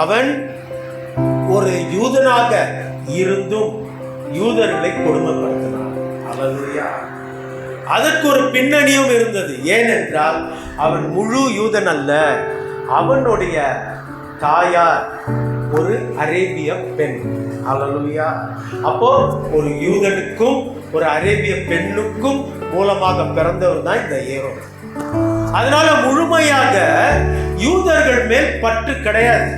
அவன் ஒரு யூதனாக இருந்தும் யூதர்களை கொடுமைப்படுத்தினான். அதற்கு ஒரு பின்னணியும் இருந்தது. ஏனென்றால் அவன் முழு யூதன் அல்ல. அவனுடைய தாயார் ஒரு அரேபிய பெண். அல்லேலூயா. அப்போ ஒரு யூதனுக்கும் ஒரு அரேபிய பெண்ணுக்கும் மூலமாக பிறந்தவர் தான் இந்த ஏரோது. அதனால முழுமையாக யூதர்கள் மேல் பற்று கிடையாது.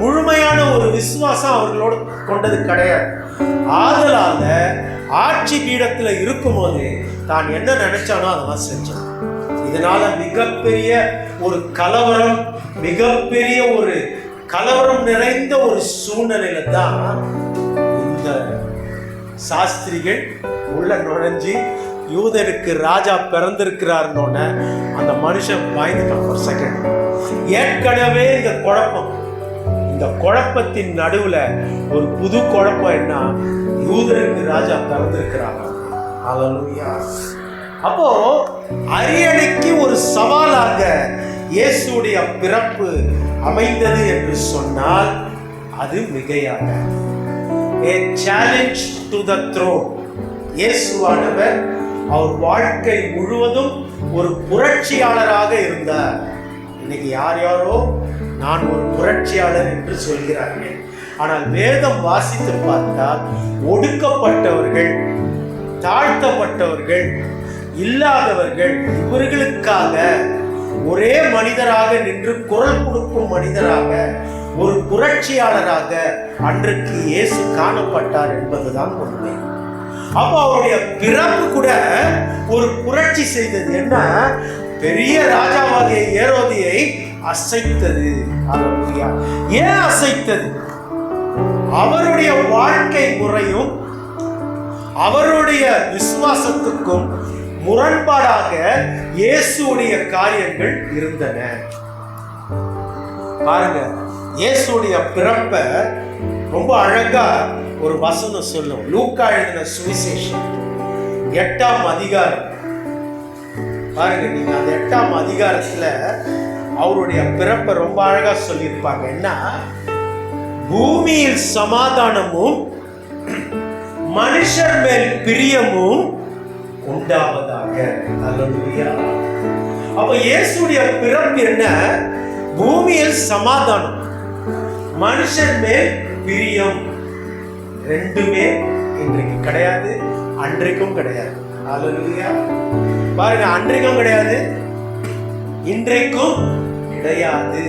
முழுமையான ஒரு விசுவாசம் அவர்களோடு கொண்டது கிடையாது. ஆதலால ஆட்சி பீடத்துல இருக்கும்போது தான் என்ன நினைச்சானோ அதெல்லாம் செஞ்சான். இதனால மிகப்பெரிய ஒரு கலவரம், மிகப்பெரிய ஒரு கலவரம் நிறைந்த ஒரு சூழ்நிலையில தான் இந்த சாஸ்திரிகள் உள்ள நுழைஞ்சி யூதருக்கு ராஜா பிறந்திருக்கிறாருன்னு அந்த மனுஷன் பயந்துட்டான் ஒரு செகண்ட். ஏற்கனவே இந்த குழப்பம், இந்த குழப்பத்தின் நடுவுல ஒரு புது குழப்பம் என்ன, யூதருக்கு ராஜா பிறந்திருக்கிறாங்க. அல்லேலூயா. அப்போ அரியணைக்கு ஒரு சவாலாக இயேசுடைய பிறப்பு அமைந்தது என்று சொன்னால் அது மிகையாக. A challenge to the throne. இயேசுவானவர் அவர் வாழ்க்கை முழுவதும் ஒரு புரட்சியாளராக இருந்தார். இன்னைக்கு யார் யாரோ நான் ஒரு புரட்சியாளர் என்று சொல்கிறார்கள். ஆனால் வேதம் வாசித்து பார்த்தால் ஒடுக்கப்பட்டவர்கள், தாழ்த்தப்பட்டவர்கள், இல்லாதவர்கள், இவர்களுக்காக ஒரே மனிதராக நின்று குரல் கொடுக்கும் மனிதராக, ஒரு புரட்சியாளராக அன்றைக்கு இயேசு காணப்பட்டார் என்பதுதான் உண்மை. அப்போ அவருடைய பிறப்பு கூட ஒரு புரட்சி செய்தது. என்ன, பெரிய ராஜாவாகிய ஏரோதியை அசைத்தது. அல்லேலூயா. ஏன் அசைத்தது? அவருடைய வாழ்க்கை முறையும் அவருடைய விசுவாசத்துக்கும் முரண்பாடாக இயேசுடைய காரியங்கள் இருந்தன. பாருங்க, இயேசுடைய பிறப்ப ரொம்ப அழகா ஒரு வசனம் சொல்லும். லூக்கா எழுதின சுவிசேஷம் 8ஆம் அதிகாரம் பாருங்க. நீங்க அந்த 8ஆம் அதிகாரத்துல அவருடைய பிறப்பை ரொம்ப அழகா சொல்லியிருப்பாங்க. என்ன, பூமியில் சமாதானமும் மனுஷர் மேல் பிரியமும் உண்டாவதாக. அல்லேலூயா. அப்ப இயேசுடைய பிறப்பு என்ன, பூமியில் சமாதானம், மனுஷர் மேல் பிரியம். ரெண்டுமே இன்றைக்கு கிடையாது, அன்றைக்கும் கிடையாது. அல்லேலூயா. பாருங்க, அன்றைக்கும் கிடையாது, இன்றைக்கும் கிடையாது.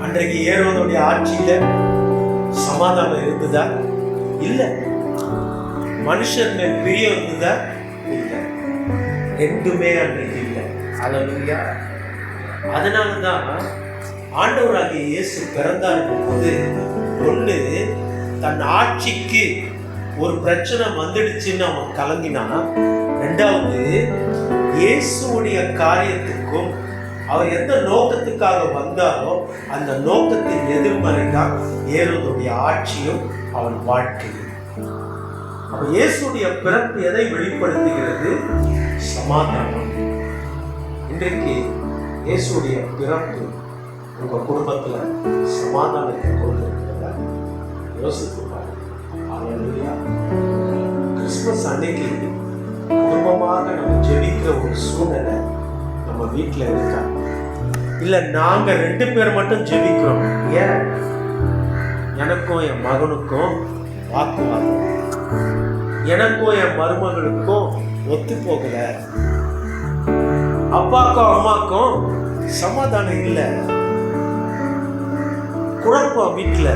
அன்றைக்கு ஏரோதுடைய ஆட்சியில சமாதானம் இருந்ததா? இல்ல. மனுஷன் பிரியம் இருந்ததா? இல்ல. ரெண்டுமே அன்றைக்கு இல்லை. அல்லேலூயா. அதனாலதான் ஆண்டவராகிய இயேசு பிறந்தார் போது ஒண்ணு, தன் ஆட்சிக்கு ஒரு பிரச்சனை வந்துடுச்சுன்னு அவன் கலங்கினா, ரெண்டாவது இயேசுடைய காரியத்துக்கும் அவர் எந்த நோக்கத்துக்காக வந்தாரோ அந்த நோக்கத்தின் எதிர்மறை தான் ஏரோதுடைய ஆட்சியும் அவன் வாழ்க்கையும். அப்ப இயேசுடைய பிறப்பு எதை வெளிப்படுத்துகிறது? சமாதானம். இன்றைக்கு இயேசுடைய பிறப்பு உங்க குடும்பத்துல சமாதானத்தை கொண்டிருக்கிறதா? யோசித்து பாருங்க. அல்லேலூயா. கிறிஸ்துமஸ் அன்னைக்கு குடும்பமாக நம்ம ஜெபிக்கிற ஒரு சூழ்நிலை நம்ம வீட்டில் இருக்கா? இல்ல நாங்க 2 பேர் மட்டும் ஜெபிக்கிறோம். ஏன்? எனக்கும் என் மகனுக்கும் வாக்குவாதம், எனக்கும் என் மருமகளுக்கும் ஒத்து போகல, அப்பாக்கும் அம்மாக்கும் சமாதானம் இல்லை, குழப்பம், வீட்டுல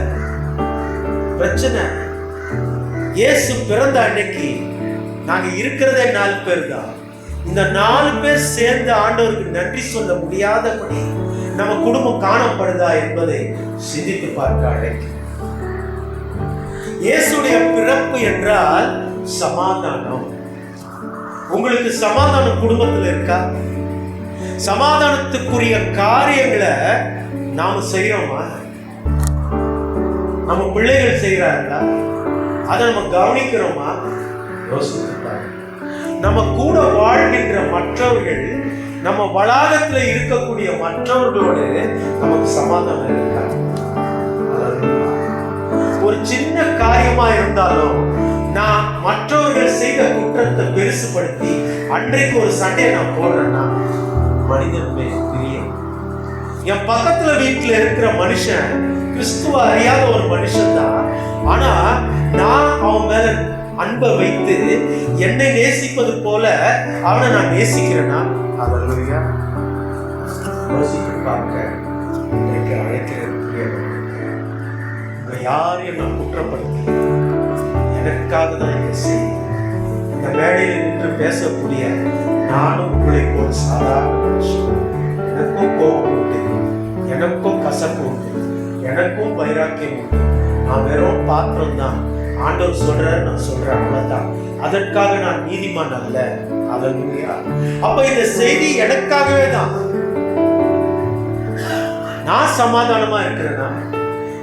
பிரச்சனை. இயேசு பிறந்த அன்னைக்கு நாங்க இருக்கிறதே 4 பேர் தான். இந்த 4 பேர் சேர்ந்து ஆண்டவருக்கு நன்றி சொல்ல முடியாதபடி நம்ம குடும்பம் காணப்படுதா என்பதை சிந்தித்து பார்க்க அழைக்கும். இயேசுடைய பிறப்பு என்றால் சமாதானம். உங்களுக்கு சமாதானம் குடும்பத்தில் இருக்கா? சமாதானத்துக்குரிய காரியங்களை நாம செய்யறோமா? நம்ம பிள்ளைகள் செய்யறாங்களா? அதை நம்ம கவனிக்கிறோமா? யோசித்து பாருங்க. நம்ம கூட வாழ்கின்ற மற்றவர்கள், நம்ம வளாகத்துல இருக்கக்கூடிய மற்றவர்களோடு நமக்கு சமாதானம் இருக்கா? ஒரு சின்ன காரியமா இருந்தாலும் நான் மற்றவர்கள் செய்த குற்றத்தை பெருசுபடுத்தி அன்றைக்கு ஒரு சண்டையை நான் போடுறேன்னா மனிதனுமே தெரியும். என் பக்கத்துல வீட்டுல இருக்கிற மனுஷன் கிறிஸ்துவ அறியாத ஒரு மனுஷன் தான். ஆனா நான் அவன் மேல அன்பை வைத்து என்னை நேசிப்பது போல அவனை நான் நேசிக்கிறேன்னா, அல்லேலூயா. யோசித்து பார்க்க எனக்கு அழைக்கிறேன். யாரையும் நான் குற்றப்படுத்தி எனக்காக தான் இதை செய்ய. இந்த மேடையில் நின்று பேசக்கூடிய நானும் உங்களை போல சாதாரண மனுஷன். எனக்கும் கோபம் உண்டு, எனக்கும் கசப்பு உண்டு, எனக்கும் வைராக்கியம் உண்டு. நான் வெறும் பாத்திரம் தான். ஆண்டவர் சொல்றாரு, நான் சொல்றேன், அவ்வளவுதான். அதற்காக நான் நீதிமான் அல்ல. அல்லேலூயா. அப்ப இந்த செய்தி எனக்காகவே தான். நான் சமாதானமா இருக்கிறேன்னா,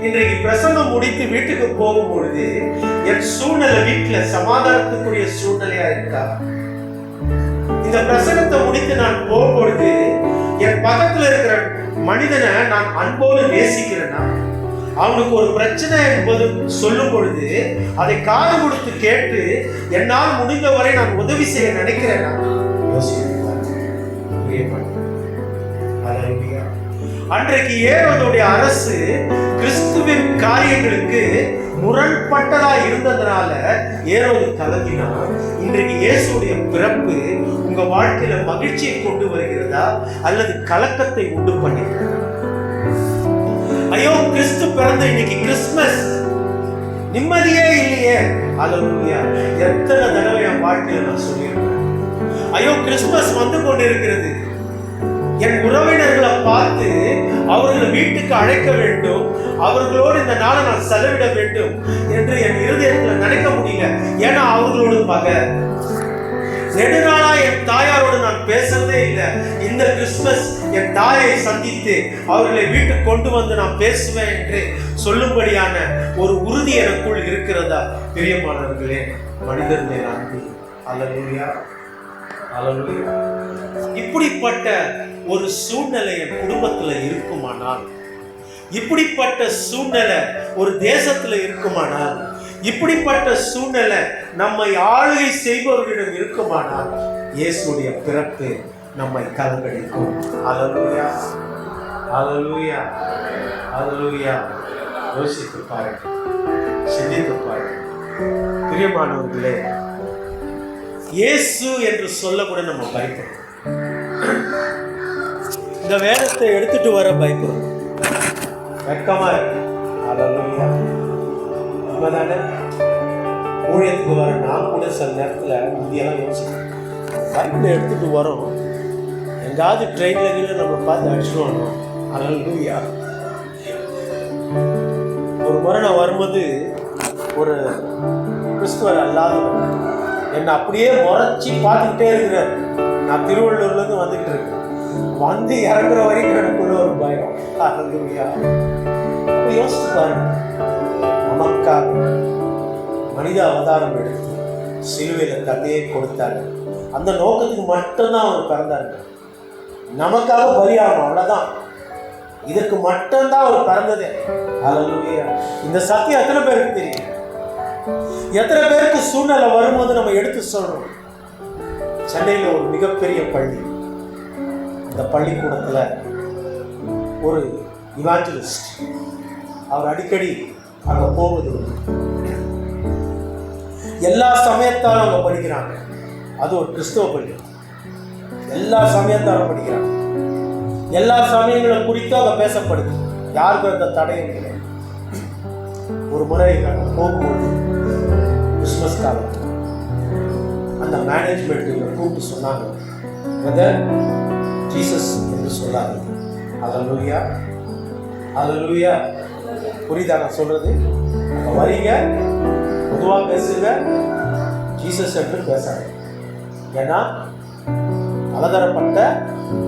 இன்றைக்கு பிரசங்கம் முடித்து வீட்டுக்கு போகும்பொழுது என் சூழ்நிலை வீட்டுல சமாதானத்துக்குரிய சூழ்நிலையா இருக்கா? இந்த பிரசங்கத்தை முடித்து நான் போகும்பொழுது என் பக்கத்துல இருக்கிற மனிதனை நான் அன்போடு நேசிக்கிறேன்னா, அவனுக்கு ஒரு பிரச்சனை என்பது சொல்லும் பொழுது அதை காது கொடுத்து கேட்டு என்னால் முடிந்தவரை நான் உதவி செய்ய நினைக்கிறேன்னா, அன்றைக்கு ஏரோதுடைய அரசு கிறிஸ்துவின் காரியங்களுக்கு முரண்பட்டதா இருந்ததுனால ஏரோது கலங்கினார். இன்றைக்கு இயேசுடைய பிறப்பு உங்க வாழ்க்கையில மகிழ்ச்சியை கொண்டு வருகிறதா அல்லது கலக்கத்தை உண்டு பண்ணிருக்கிறதா? ஐயோ, கிறிஸ்து பிறந்த இன்னைக்கு கிறிஸ்துமஸ், நிம்மதியே இல்லையே. அல்லேலூயா. எத்தனை தடவை என் வாழ்க்கையில நான் சொல்லியிருக்கேன், ஐயோ கிறிஸ்துமஸ் வந்து கொண்டு இருக்கிறது, என் உறவினர்களை பார்த்து அவர்களை வீட்டுக்கு அழைக்க வேண்டும், அவர்களோடு இந்த நாளை நான் செலவிட வேண்டும் என்று என் இருதயத்தில் நினைக்க முடியல. ஏன்னா அவர்களோடு பகை. நெடுநாளா என் தாயாரோடு நான் பேசுறதே இல்லை. இந்த கிறிஸ்துமஸ் என் தாயை சந்தித்து அவர்களை வீட்டுக்கு கொண்டு வந்து நான் பேசுவேன் என்று சொல்லும்படியான ஒரு உறுதி எனக்குள் இருக்கிறதா? பிரியமானவர்களே, மனிதர் மேல் அன்பு. அல்லேலூயா. அல்லேலூயா. இப்படிப்பட்ட ஒரு சூழ்நிலை என் குடும்பத்துல இருக்குமானால், இப்படிப்பட்ட சூழ்நிலை ஒரு தேசத்துல இருக்குமானால், இப்படிப்பட்ட சூழ்நிலை நம்மை ஆளுகை செய்பவர்களிடம் இருக்குமானால், இயேசுடைய பிறப்பு நம்மை கலங்கடிக்கும். அல்லேலூயா. அல்லேலூயா. அல்லேலூயா. யோசித்து பாருங்க, சிந்தித்து பாருங்க. பிரியமானவர்களே, இயேசு என்று சொல்ல கூட நம்ம பயப்படுறோம். இந்த வேதத்தை எடுத்துட்டு வர பயப்படுறோம். வெட்கமா இருக்கு. அல்லேலூயா. உண்மைதானே? ஊழியத்துக்கு வர நான் கூட சில நேரத்தில் இந்தியெல்லாம் யோசிக்கிறேன். பைக்கில் எடுத்துட்டு வரோம், எங்காவது ட்ரெயின்ல கீழே நம்ம பார்த்து அடிச்சுடுவோம். அல்லேலூயா. ஒரு முறை நான் வரும்போது ஒரு கிறிஸ்துவர் அல்லாதவர் என்னை அப்படியே முறைச்சி பார்த்துக்கிட்டே இருக்கிறார். நான் திருவள்ளூர்லேருந்து வந்துக்கிட்டு இருக்கேன். வந்து இறங்குற வரைக்கும் எனக்குள்ள ஒரு பயம். அல்லேலூயா. அப்போ யோசிச்சு பாருங்க, நமக்காக மனித அவதாரம் எடுத்து சிலுவையில் தன்னையே கொடுத்தாரு. அந்த நோக்கத்துக்கு மட்டும்தான் அவர் பிறந்தாரு. நமக்காக பலியாகணும், அவ்வளோதான். இதற்கு மட்டும்தான் அவர் பிறந்ததே. அல்லேலூயா. இந்த சத்தியம் எத்தனை பேருக்கு தெரியும்? எத்தனை பேருக்கு சூழ்நிலை வரும்போது நம்ம எடுத்து சொல்றோம்? சென்னையில் ஒரு மிகப்பெரிய பள்ளி, அந்த பள்ளிக்கூடத்தில் ஒரு இவாஞ்சலிஸ்ட், அவர் அடிக்கடி அங்கே போவது. எல்லா சமயத்தாரும் அங்கே படிக்கிறாங்க. அது ஒரு கிறிஸ்தவ பள்ளி. எல்லா சமயத்தாரும் படிக்கிறாங்க. எல்லா சமயங்களை குறித்தும் அங்கே பேசப்படுது. யாருக்கும் அந்த தடையும் இல்லை. ஒரு முறை போகும்போது கிறிஸ்மஸ் காலம், அந்த மேனேஜ்மெண்ட் கூப்பிட்டு சொன்னாங்க, பிரதர் ஜீசஸ் என்று சொல்லாது. அல்லேலூயா. அல்லேலூயா. புரியுதா நான் சொல்றது? அங்கே வரீங்க, பொதுவாக பேசுங்க, ஜீசஸ் என்று பேசாங்க. ஏன்னா பலதரப்பட்ட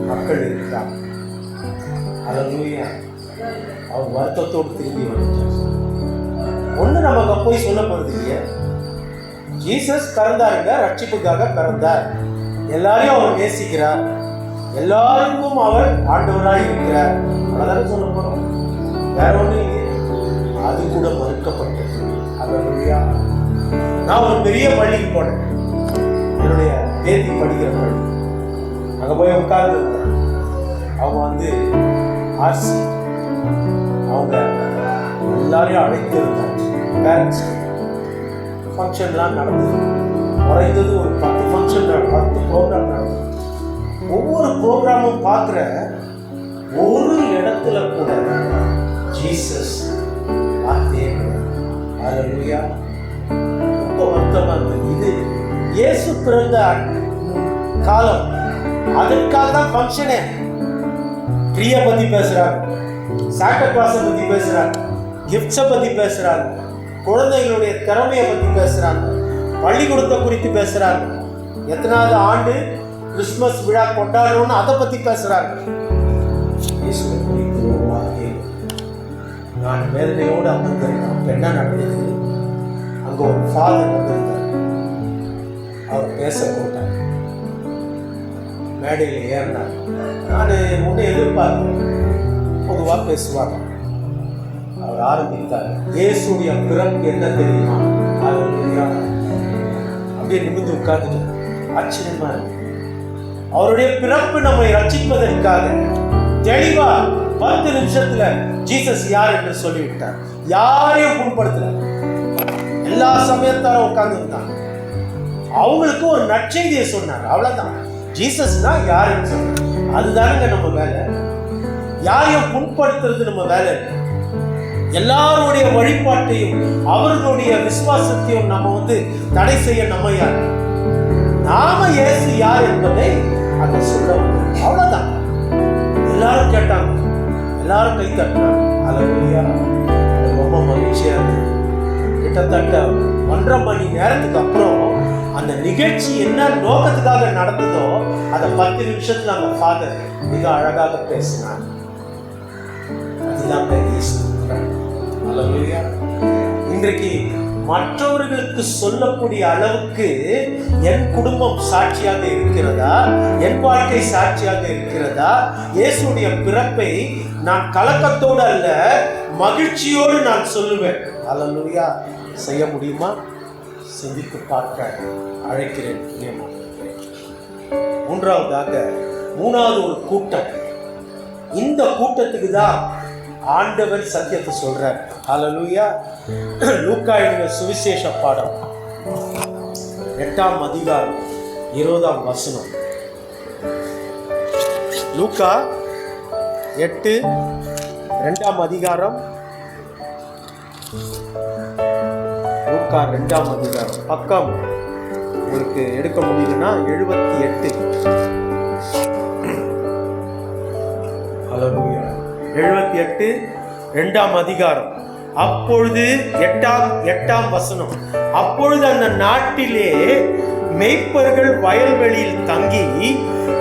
மக்கள் இருக்கிறாங்க. அல்லேலூயா. அவர் வருத்தத்தோடு திரும்பி வந்துட்டார். ஒன்று நமக்கு போய் சொல்ல போகிறது இல்லையா? ஜீசஸ் பிறந்தாருங்க, ரட்சிப்புக்காக பிறந்தார். எல்லாரையும் அவர் நேசிக்கிறார். எல்லாருக்கும் அவர் ஆண்டவராய் இருக்கிறார். அவ்வளோதானே சொல்ல போகிறோம். வேற ஒன்றும் இல்லையே. அது கூட மறுக்கப்பட்டது. அல்லேலூயா. நான் ஒரு பெரிய பள்ளிக்கு போனேன், என்னுடைய பேத்தி படிக்கிற பள்ளி. அங்கே போய் உட்கார்ந்து இருந்தேன். அவங்க வந்து ஆர்சி, அவங்க எல்லாரையும் அழைத்து இருந்தாங்க. பேரண்ட்ஸ் ஃபங்க்ஷன்லாம் நடந்தது. குறைந்தது ஒரு 10 ஃபங்க்ஷன், 10 ப்ரோக்ராம் நடந்தது. ஒவ்வொரு ப்ரோக்ராமும் பார்க்குற ஒரு இடத்துல கூட ஜீசஸ் வார்த்தையே கிடையாது. அல்லேலூயா. ரொம்ப வருத்தமா இருந்தது. இது இயேசு பிறந்த காலம், அதற்காக தான் ஃபங்க்ஷனே. ட்ரீயை பற்றி பேசுகிறாங்க, சாண்டா கிளாஸை பற்றி பேசுகிறாங்க, கிஃப்ட்ஸை பற்றி பேசுகிறாங்க, குழந்தைகளுடைய திறமையை பற்றி பேசுகிறாங்க, பள்ளிக்கூடத்தை குறித்து பேசுகிறாங்க, எத்தனாவது ஆண்டு கிறிஸ்மஸ் விழா கொண்டாடணும்னு அதை பற்றி பேசுகிறாங்க. இயேசுவை குறித்து ஒரு வார்த்தை நான் வேதனையோடு அமர்ந்திருக்கேன். அப்போ என்ன நடந்தது? அங்கே ஒரு ஃபாதர் வந்திருந்தார். அவர் பேச போட்டார், மேடையில் ஏறினார். நான் ஒன்று எதிர்பார்க்கிறேன், பொதுவாக பேசுவாங்க. அவர் ஆரம்பித்தார், இயேசுடைய பிறப்பு என்ன தெரியுமா? அப்படியே நிமிர்ந்து உட்கார்ந்துட்டு ஆச்சரியமா இருக்கு. அவருடைய பிறப்பு நம்மை ரட்சிப்பதற்காக தெளிவா 10 நிமிஷத்துல ஜீசஸ் யார் என்று சொல்லிவிட்டார். யாரையும் புண்படுத்தல. எல்லா சமயத்தாரும் உட்கார்ந்து இருந்தாங்க. அவங்களுக்கு ஒரு நற்செய்தியை சொன்னார், அவ்வளவுதான். ஜீசஸ் தான் யாருன்னு சொன்னார். அதுதானுங்க நம்ம வேலை. யாரையும் புண்படுத்துறது நம்ம வேலை. எல்லாருடைய வழிபாட்டையும் அவர்களுடைய விசுவாசத்தையும் நம்ம தடை செய்ய நம்ம யார்? நாம இயேசு யார் என்பதை அங்க சொல்ல, அவ்வளவுதான். எல்லாரும் கேட்டாங்க, எல்லாரும் கை தட்டினாங்க. அல்லேலூயா. ரொம்ப மகிழ்ச்சியா இருக்கு. கிட்டத்தட்ட 1.5 மணி நேரத்துக்கு அப்புறம் அந்த நிகழ்ச்சி என்ன நோக்கத்துக்காக நடந்ததோ அதை 10 நிமிஷத்துல அந்த ஃபாதர் மிக அழகாக பேசினார். அதுதான் இயேசு. அல்லேலூயா. இன்றைக்கு மற்றவர்களுக்கு சொல்லக்கூடிய அளவுக்கு என் குடும்பம் சாட்சியாக இருக்கிறதா? என் வாழ்க்கை சாட்சியாக இருக்கிறதா? இயேசுடைய பிறப்பை நான் கலக்கத்தோடு அல்ல, மகிழ்ச்சியோடு நான் சொல்லுவேன். அல்லேலூயா. செய்ய முடியுமா? சிந்தித்து பார்க்க அழைக்கிறேன். மூணாவது ஒரு கூட்டம். இந்த கூட்டத்துக்கு தான் ஆண்டவர் சத்தியத்தை சொல்றார். அல்லேலூயா. லூக்கா எழுதின சுவிசேஷ பாடம் 8ஆம் அதிகாரம் 20ஆம் வசனம். லூக்கா 8 2ஆம் அதிகாரம். லூக்கா 2ஆம் அதிகாரம் பக்கம் உங்களுக்கு எடுக்க முடியலன்னா 78. 78 2ஆம் அதிகாரம். அப்பொழுது 8ஆம் வசனம். அப்பொழுது அந்த நாட்டிலே மேய்ப்பர்கள் வயல்வெளியில் தங்கி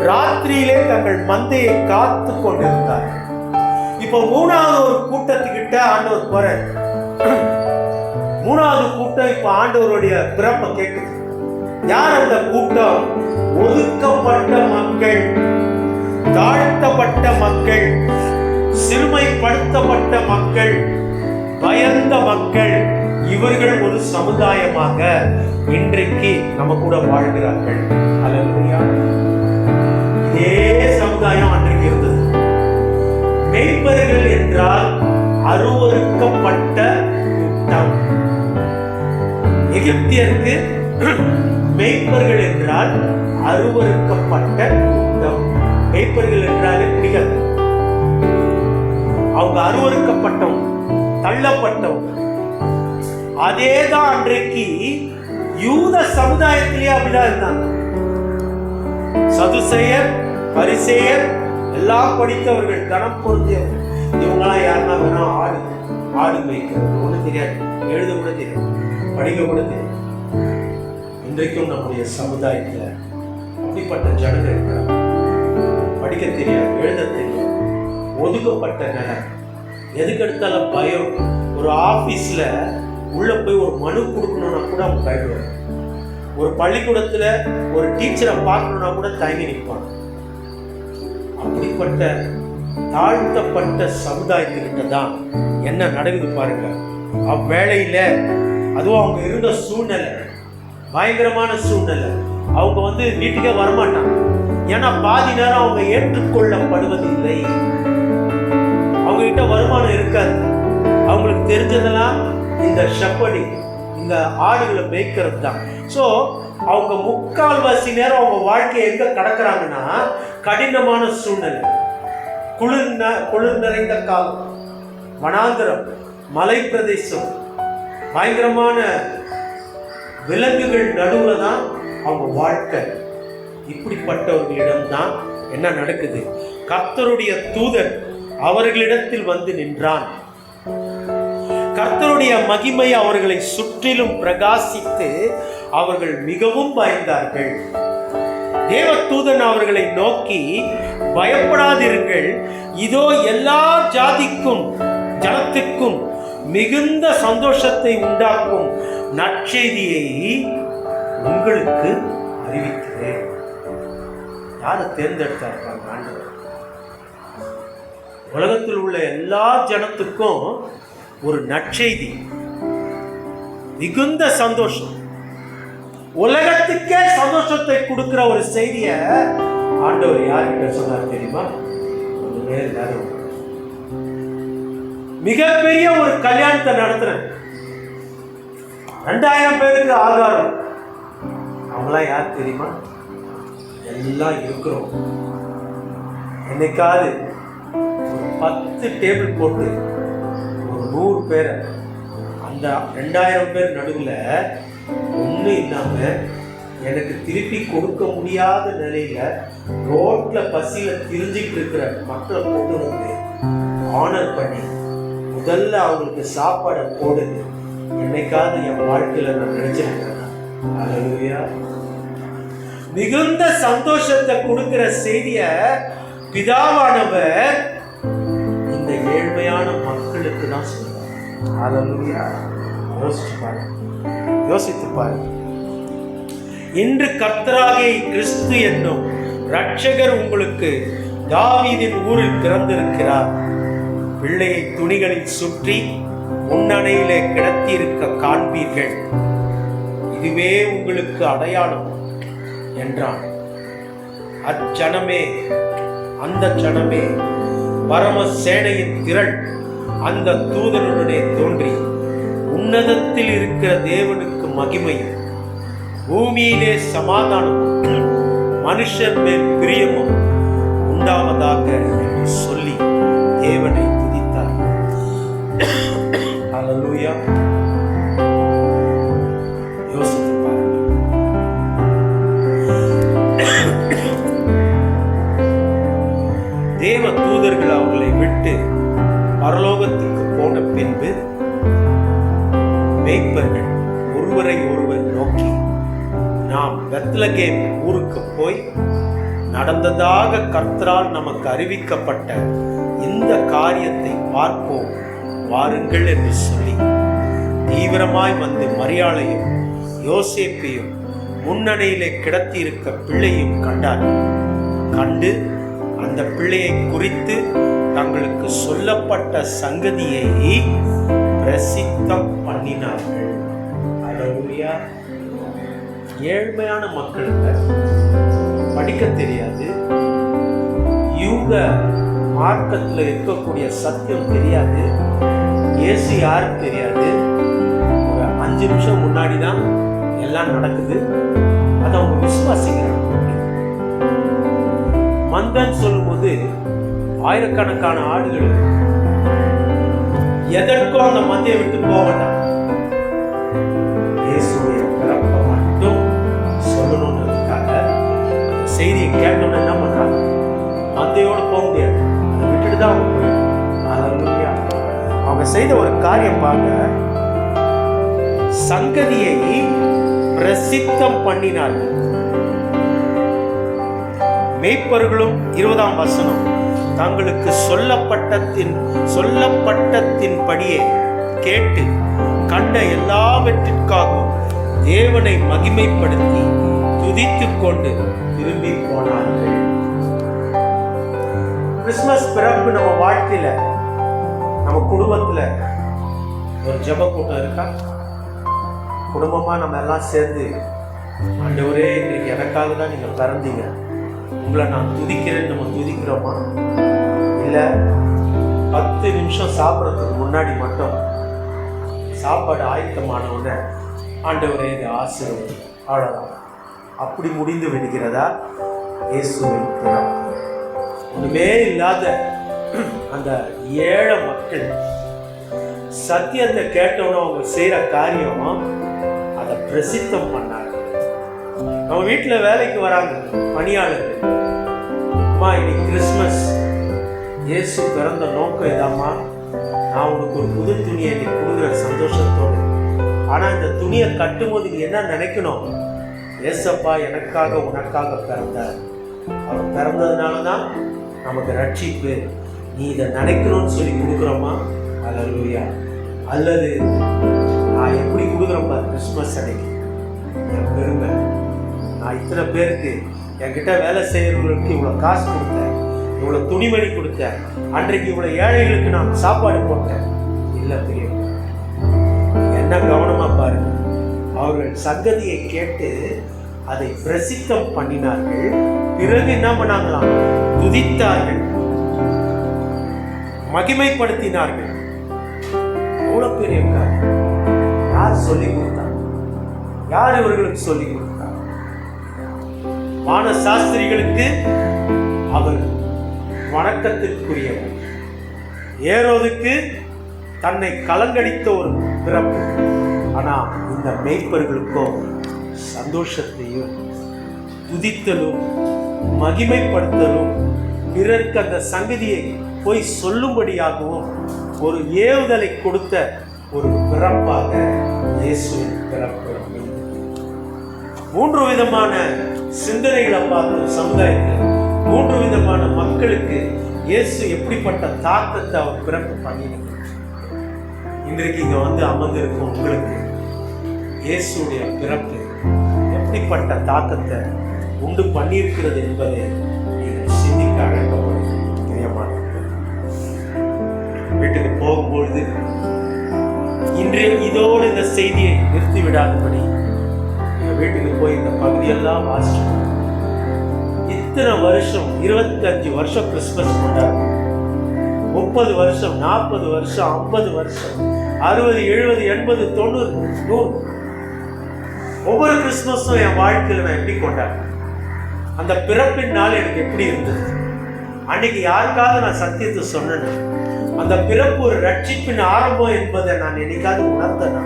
ராத்திரியிலே தங்கள் மந்தையை காத்து கொண்டிருந்தார்கள். இப்போ 3வது ஒரு கூட்டத்துக்கிட்ட ஆண்டவர் போற. 3வது கூட்டம் இப்ப ஆண்டவருடைய பிறப்பை கேட்குது. யார் அந்த கூட்டம்? ஒதுக்கப்பட்ட மக்கள், தாழ்த்தப்பட்ட மக்கள், சிறுமைப்படுத்தப்பட்ட மக்கள், பயந்த மக்கள். இவர்கள் ஒரு சமுதாயமாக இன்றைக்கு நம்ம கூட வாழ்கிறார்கள். அல்லேலூயா. இதே சமுதாயம் அன்றைக்கு இருந்தது. மேய்ப்பர்கள் என்றால் அருவருக்கப்பட்ட கூட்டம். எகிப்தியருக்கு மேய்ப்பர்கள் என்றால் அருவருக்கப்பட்ட கூட்டம். மேய்ப்பர்கள் என்றாலே பிடிக்காது. அவங்க அருவருக்கப்பட்டவங்க, தள்ளப்பட்டவங்க. அதேதான் அன்றைக்கு யூத சமுதாயத்திலேயே அப்படிதான் இருந்தாங்க. சதுசேயர், பரிசேயர் எல்லாம் படித்தவர்கள், கணம் பொருந்தியவர்கள். இவங்கெல்லாம் யாருன்னா வெறும் ஆடு மேய்க்கிறது ஒண்ணு தெரியாது, எழுத கூட தெரியாது, படிக்க கூட தெரியாது. இன்றைக்கும் நம்முடைய சமுதாயத்துல அப்படிப்பட்ட ஜனங்கள் இருக்கிறாங்க. படிக்க தெரியாது, எழுத தெரியாது, ஒதுக்கப்பட்ட நிலை. எதுக்கு எடுத்தாலும் பயம். ஒரு ஆபீஸ்ல உள்ள போய் ஒரு மனு கொடுக்கணும்னா கூட அவங்க பயப்படுவாங்க. ஒரு பள்ளிக்கூடத்துல ஒரு டீச்சரை பார்க்கணும்னா கூட தயங்கி நிற்பாங்க. அப்படிப்பட்ட தாழ்த்தப்பட்ட சமுதாயத்துக்கிட்ட தான் என்ன நடக்குது பாருங்க. அவ்வேளையில அதுவும் அவங்க இருந்த சூழ்நிலை பயங்கரமான சூழ்நிலை. அவங்க வீட்டுக்கே வரமாட்டாங்க. ஏன்னா பாதி நேரம் அவங்க ஏற்றுக்கொள்ளப்படுவதில்லை. அவங்க கிட்ட வருமானம் இருக்காது. அவங்களுக்கு தெரிஞ்சதெல்லாம் இந்த ஷெப்பர்டிங், இந்த ஆடுகளை மேய்க்கிறது தான். ஸோ அவங்க முக்கால்வாசி நேரம் அவங்க வாழ்க்கையை எங்க கடக்கிறாங்கன்னா கடினமான சூழ்நிலை, குளிர் நிறைந்த காலம், வனாந்திரம், மலை பிரதேசம், பயங்கரமான விலங்குகள் நடுவில் தான் அவங்க வாழ்க்கை. இப்படிப்பட்டவர்களிடம் தான் என்ன நடக்குது? கர்த்தருடைய தூதன் அவர்களிடத்தில் வந்து நின்றான். கர்த்தருடைய மகிமை அவர்களை சுற்றிலும் பிரகாசித்து அவர்கள் மிகவும் பயந்தார்கள். தேவதூதன் அவர்களை நோக்கி, பயப்படாதிருங்கள், இதோ எல்லா ஜாதிக்கும் ஜனத்திற்கும் மிகுந்த சந்தோஷத்தை உண்டாக்கும் நற்செய்தியை உங்களுக்கு அறிவிக்கிறேன். யாரை தேர்ந்தெடுத்தார் ஆண்டவர்? உலகத்தில் உள்ள எல்லா ஜனத்துக்கும் ஒரு நற்செய்தி, மிகுந்த சந்தோஷம், உலகத்துக்கே சந்தோஷத்தை கொடுக்கிற ஒரு செய்திய ஆண்டவர் யார்கிட்ட சொன்னார் தெரியுமா? மிகப்பெரிய ஒரு கல்யாணத்தை நடத்துறேன், 2000 பேருக்கு ஆகாரம். அவங்களாம் யார் தெரியுமா? எல்லாம் இருக்கிறோம். என்னைக்காவது 10 டேபிள் போட்டு ஒரு 100 பேரை அந்த 2000 பேர் நடுவில் ஒன்றும் இல்லாம எனக்கு திருப்பி கொடுக்க முடியாத நிலையில ரோட்ல பசியில திரிஞ்சிட்டு இருக்கிற மக்களை கொண்டு வந்து ஆனர் பண்ணி முதல்ல அவங்களுக்கு சாப்பாடை போடுது. என்னைக்காவது என் வாழ்க்கையில நான் நினைச்சிருக்கேன். அல்லேலூயா. மிகுந்த சந்தோஷத்தை கொடுக்கிற செய்திய பிதாவானவர் இந்த ஏழ்மையான மக்களுக்கு தான் சொல்றார். அல்லேலூயா. யோசித்து பாருங்க. இன்று கர்த்தராகிய கிறிஸ்து என்னும் இரட்சகர் உங்களுக்கு தாவீதின் ஊரில் பிறந்திருக்கிறார். பிள்ளையை துணிகளில் சுற்றி முன்னணையிலே கிடத்தியிருக்க காண்பீர்கள். இதுவே உங்களுக்கு அடையாளம் என்றான். அச்சனமே, அந்த சனமே, பரம சேனையின் திரள் அந்த தூதனுடனே தோன்றி, உன்னதத்தில் இருக்கிற தேவனுக்கு மகிமையும் பூமியிலே சமாதானம் மனுஷன் மேல் பிரியமும் உண்டாவதாக என்று சொல்லி தேவனை துதித்தார். ஹல்லேலூயா. யோசித்து பாருங்கள். தேவ தூதர்கள் அவர்களை விட்டு பரலோகத்துக்கு போன பின்பு மேய்ப்பர்கள் ஒருவரை ஒருவர் நோக்கி, நாம் பெத்லகேம் ஊருக்கு போய் நடந்ததாக கர்த்தரால் நமக்கு அறிவிக்கப்பட்ட இந்த காரியத்தை பார்ப்போம் வாருங்கள் என்று சொல்லி தீவிரமாய் வந்து மரியாளையும் யோசேப்பையும் முன்னணியிலே கிடத்தி இருக்க பிள்ளையும் கண்டார்கள். கண்டு அந்த பிள்ளையை குறித்து தங்களுக்கு சொல்லப்பட்ட சங்கதியை பிரசித்தம் பண்ணினார்கள். ஹல்லேலூயா. ஏழ்மையான மக்களுக்கு படிக்க தெரியாது, யூத மார்க்கத்தில் இருக்கக்கூடிய சத்தியம் தெரியாது, இயேசு யாருக்கு தெரியாது. ஒரு 5 நிமிஷம் முன்னாடி தான் எல்லாம் நடக்குது. அதை அவங்க விசுவாசிக்கிறாங்க. மந்தன் சொல்லும்போது ஆயிரக்கணக்கான ஆடுகள் எதற்கும் அந்த மந்தையை விட்டு போக வேண்டாம், இயேசுடைய பிறப்பை மட்டும் சொல்லணும்ன்றதுக்காக அந்த செய்தியை கேட்டோன்னு என்ன பண்றாங்க, மந்தையோடு போக முடியாது, அதை விட்டுட்டு தான் அவங்க போயிடும். அவங்க செய்த ஒரு காரியம் பாருங்க, சங்கதியை பிரசித்தம் பண்ணினார்கள். மேய்ப்பர்களும் 20ஆம் வசனம், தங்களுக்கு சொல்லப்பட்டத்தின்படியே கேட்டு கண்ட எல்லாவற்றிற்காகவும் தேவனை மகிமைப்படுத்தி துதித்துக் கொண்டு திரும்பி போனார்கள். கிறிஸ்துமஸ் பிறப்பு நம்ம வாழ்க்கையில, நம்ம குடும்பத்துல ஒரு ஜெப கூட்டம் இருக்கா? குடும்பமா நம்ம எல்லாம் சேர்ந்து, ஆண்டவரே இன்னைக்கு எனக்காக தான் நீங்க பிறந்தீங்க, உங்களை நான் துதிக்கிறேன்னு நம்ம துதிக்கிறோமா? இல்லை 10 நிமிஷம் சாப்பிட்றதுக்கு முன்னாடி மட்டும் சாப்பாடு ஆயத்தமானவுடனே ஆண்டவரே இது ஆசீர்வாதம் அவ்வளோதான், அப்படி முடிந்து விடுகிறதா? இயேசுவின் பிறப்பு. ஒன்றுமே இல்லாத அந்த ஏழை மக்கள் சத்தியத்தை கேட்டவன அவங்க செய்கிற காரியம் அதை பிரசித்தம் பண்ணாங்க. நம்ம வீட்டில் வேலைக்கு வராங்க பணியாளர்கள், அம்மா இன்னைக்கு கிறிஸ்மஸ், இயேசு பிறந்த நோக்கம் இதாம்மா, நான் உனக்கு ஒரு புது துணியை நீ கொடுக்குற சந்தோஷத்தோடு. ஆனால் இந்த துணியை கட்டும்போது நீ என்ன நினைக்கணும்? ஏசப்பா எனக்காக உனக்காக பிறந்தார், அவர் பிறந்ததுனால தான் நமக்கு ரட்சிப்பு, நீ இதை நினைக்கணும்னு சொல்லி கொடுக்குறோமா? ஹல்லேலூயா. அல்லது நான் எப்படி கொடுக்குறேன் பாரு, கிறிஸ்மஸ் அன்னைக்கு என் பெருமை, நான் இத்தனை பேருக்கு என்கிட்ட வேலை செய்கிறவங்களுக்கு இவ்வளோ காசு கொடுத்தேன், இவ்வளோ துணிமணி கொடுத்தேன், அன்றைக்கு இவ்வளோ ஏழைகளுக்கு நான் சாப்பாடு போட்டேன். இல்லை தெரியும், என்ன கவனமாக பாருங்க. அவர்கள் சங்கதியை கேட்டு அதை பிரசித்தம் பண்ணினார்கள். பிறகு என்ன பண்ணாங்களாம்? துதித்தார்கள், மகிமைப்படுத்தினார்கள். எவ்வளோ பெரிய காரியம்! யார் சொல்லி கொடுத்தாங்க? யார் இவர்களுக்கு சொல்லி கொடுத்தாங்க? வான சாஸ்திரிகளுக்கு அவர் வணக்கத்திற்குரியவர், ஏரோதுக்கு தன்னை கலங்கடித்த ஒரு பிறப்பு. ஆனால் இந்த மேய்ப்பர்களுக்கோ சந்தோஷத்தையும் துதித்தலும் மகிமைப்படுத்தலும் பிறருக்கு அந்த சங்கதியை போய் சொல்லும்படியாகவும் ஒரு ஏவுதலை கொடுத்த ஒரு பிறப்பாக இயேசுவின் பிறப்பு. 3 விதமான சிந்தனைகளை பார்த்து சமுதாயத்தில் 3 விதமான மக்களுக்கு இயேசு எப்படிப்பட்ட தாக்கத்தை அவர் பிறப்பு பண்ணினார். இன்றைக்கு இங்க வந்து அமர்ந்திருக்கும் உங்களுக்கு இயேசுடைய பிறப்பு எப்படிப்பட்ட தாக்கத்தை உண்டு பண்ணியிருக்கிறது என்பதை நீங்கள் சிந்திக்க அழைக்கப்படுகிறது. வீட்டுக்கு போகும்பொழுது இன்றைய இதோடு இந்த செய்தியை நிறுத்தி விடாதபடி வீட்டுக்கு போய் இந்த பகுதியெல்லாம் வாசிச்சு, இத்தனை வருஷம் 25 வருஷம் கிறிஸ்துமஸ் கொண்டாடுறோம், 30 வருஷம் 40 வருஷம் 50 வருஷம் 60 70 80 90 100 ஒவ்வொரு கிறிஸ்துமஸும் என் வாழ்க்கையில் நான் எப்படி கொண்டாடுறேன்? அந்த பிறப்பின் நாள் எனக்கு எப்படி இருந்தது? அன்னைக்கு யாருக்காவது நான் சத்தியத்தை சொன்னேன். அந்த பிறப்பு ஒரு ரட்சிப்பின் ஆரம்பம் என்பதை நான் என்னைக்காவது உணர்ந்தேன்.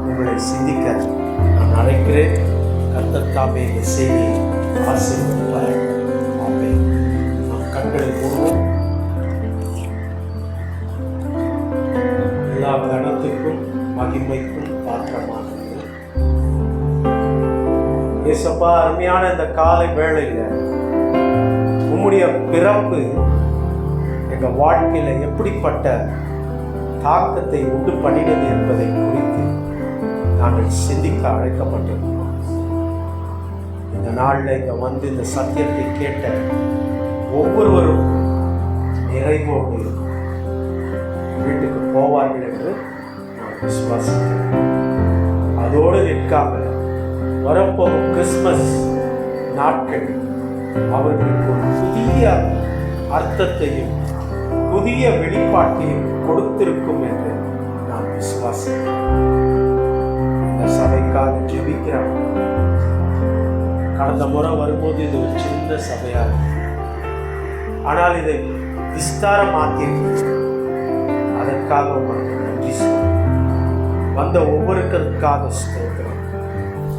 உங்களை சிந்திக்க நான் அழைக்கிறேன். கர்த்தர் தாமே இந்த செய்தியை ஆசீர்வதிப்பார். ஆமென். நாம் கண்களை மூடுவோம். எல்லா கனத்துக்கும் மகிமைக்கும் பாத்திரமானது இயேசப்பா, அருமையான இந்த காலை வேளையில உம்முடைய பிறப்பு எங்க வாழ்க்கையில எப்படிப்பட்ட தாக்கத்தை உண்டு பண்ணினது என்பதை குறித்து நாங்கள் சிந்திக்க அழைக்கப்பட்டிருக்கிறோம். இந்த நாளில் இங்க வந்து இந்த சத்தியத்தை கேட்ட ஒவ்வொருவரும் நிறைவோடு வீட்டுக்கு போவார்கள் என்று நான் விசுவாசிக்கிறேன். அதோடு நிற்காம வரப்போகும் கிறிஸ்துமஸ் நாட்கள் அவர்களுக்கு ஒரு புதிய அர்த்தத்தையும் புதிய வெளிப்பாட்டையும் கொடுத்திருக்கும் என்று நான் விசுவாசிக்கிறேன். இந்த சபைக்காக ஜெபிக்கிறேன். கடந்த முறை வரும்போது இது ஒரு சின்ன சபையாக, ஆனால் இதை விஸ்தாரமாக்கி அதற்காக உங்களுக்கு நன்றி சொல்றேன். வந்த ஒவ்வொருக்கருக்காக ஸ்தோத்திரம்.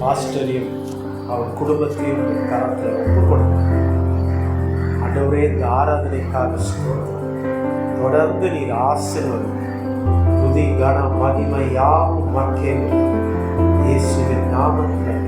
பாஸ்டரையும் அவர் குடும்பத்தையும் கரத்தில் ஒப்புக் கொடுத்தார். ஆண்டவரே, இந்த ஆராதனைக்காக ஸ்தோத்திரம். தொடர்ந்து நீர் ஆசீர்வதி. துதி கன மகிமை யாவும் மக்கள் இயேசுவின் நாமத்தில்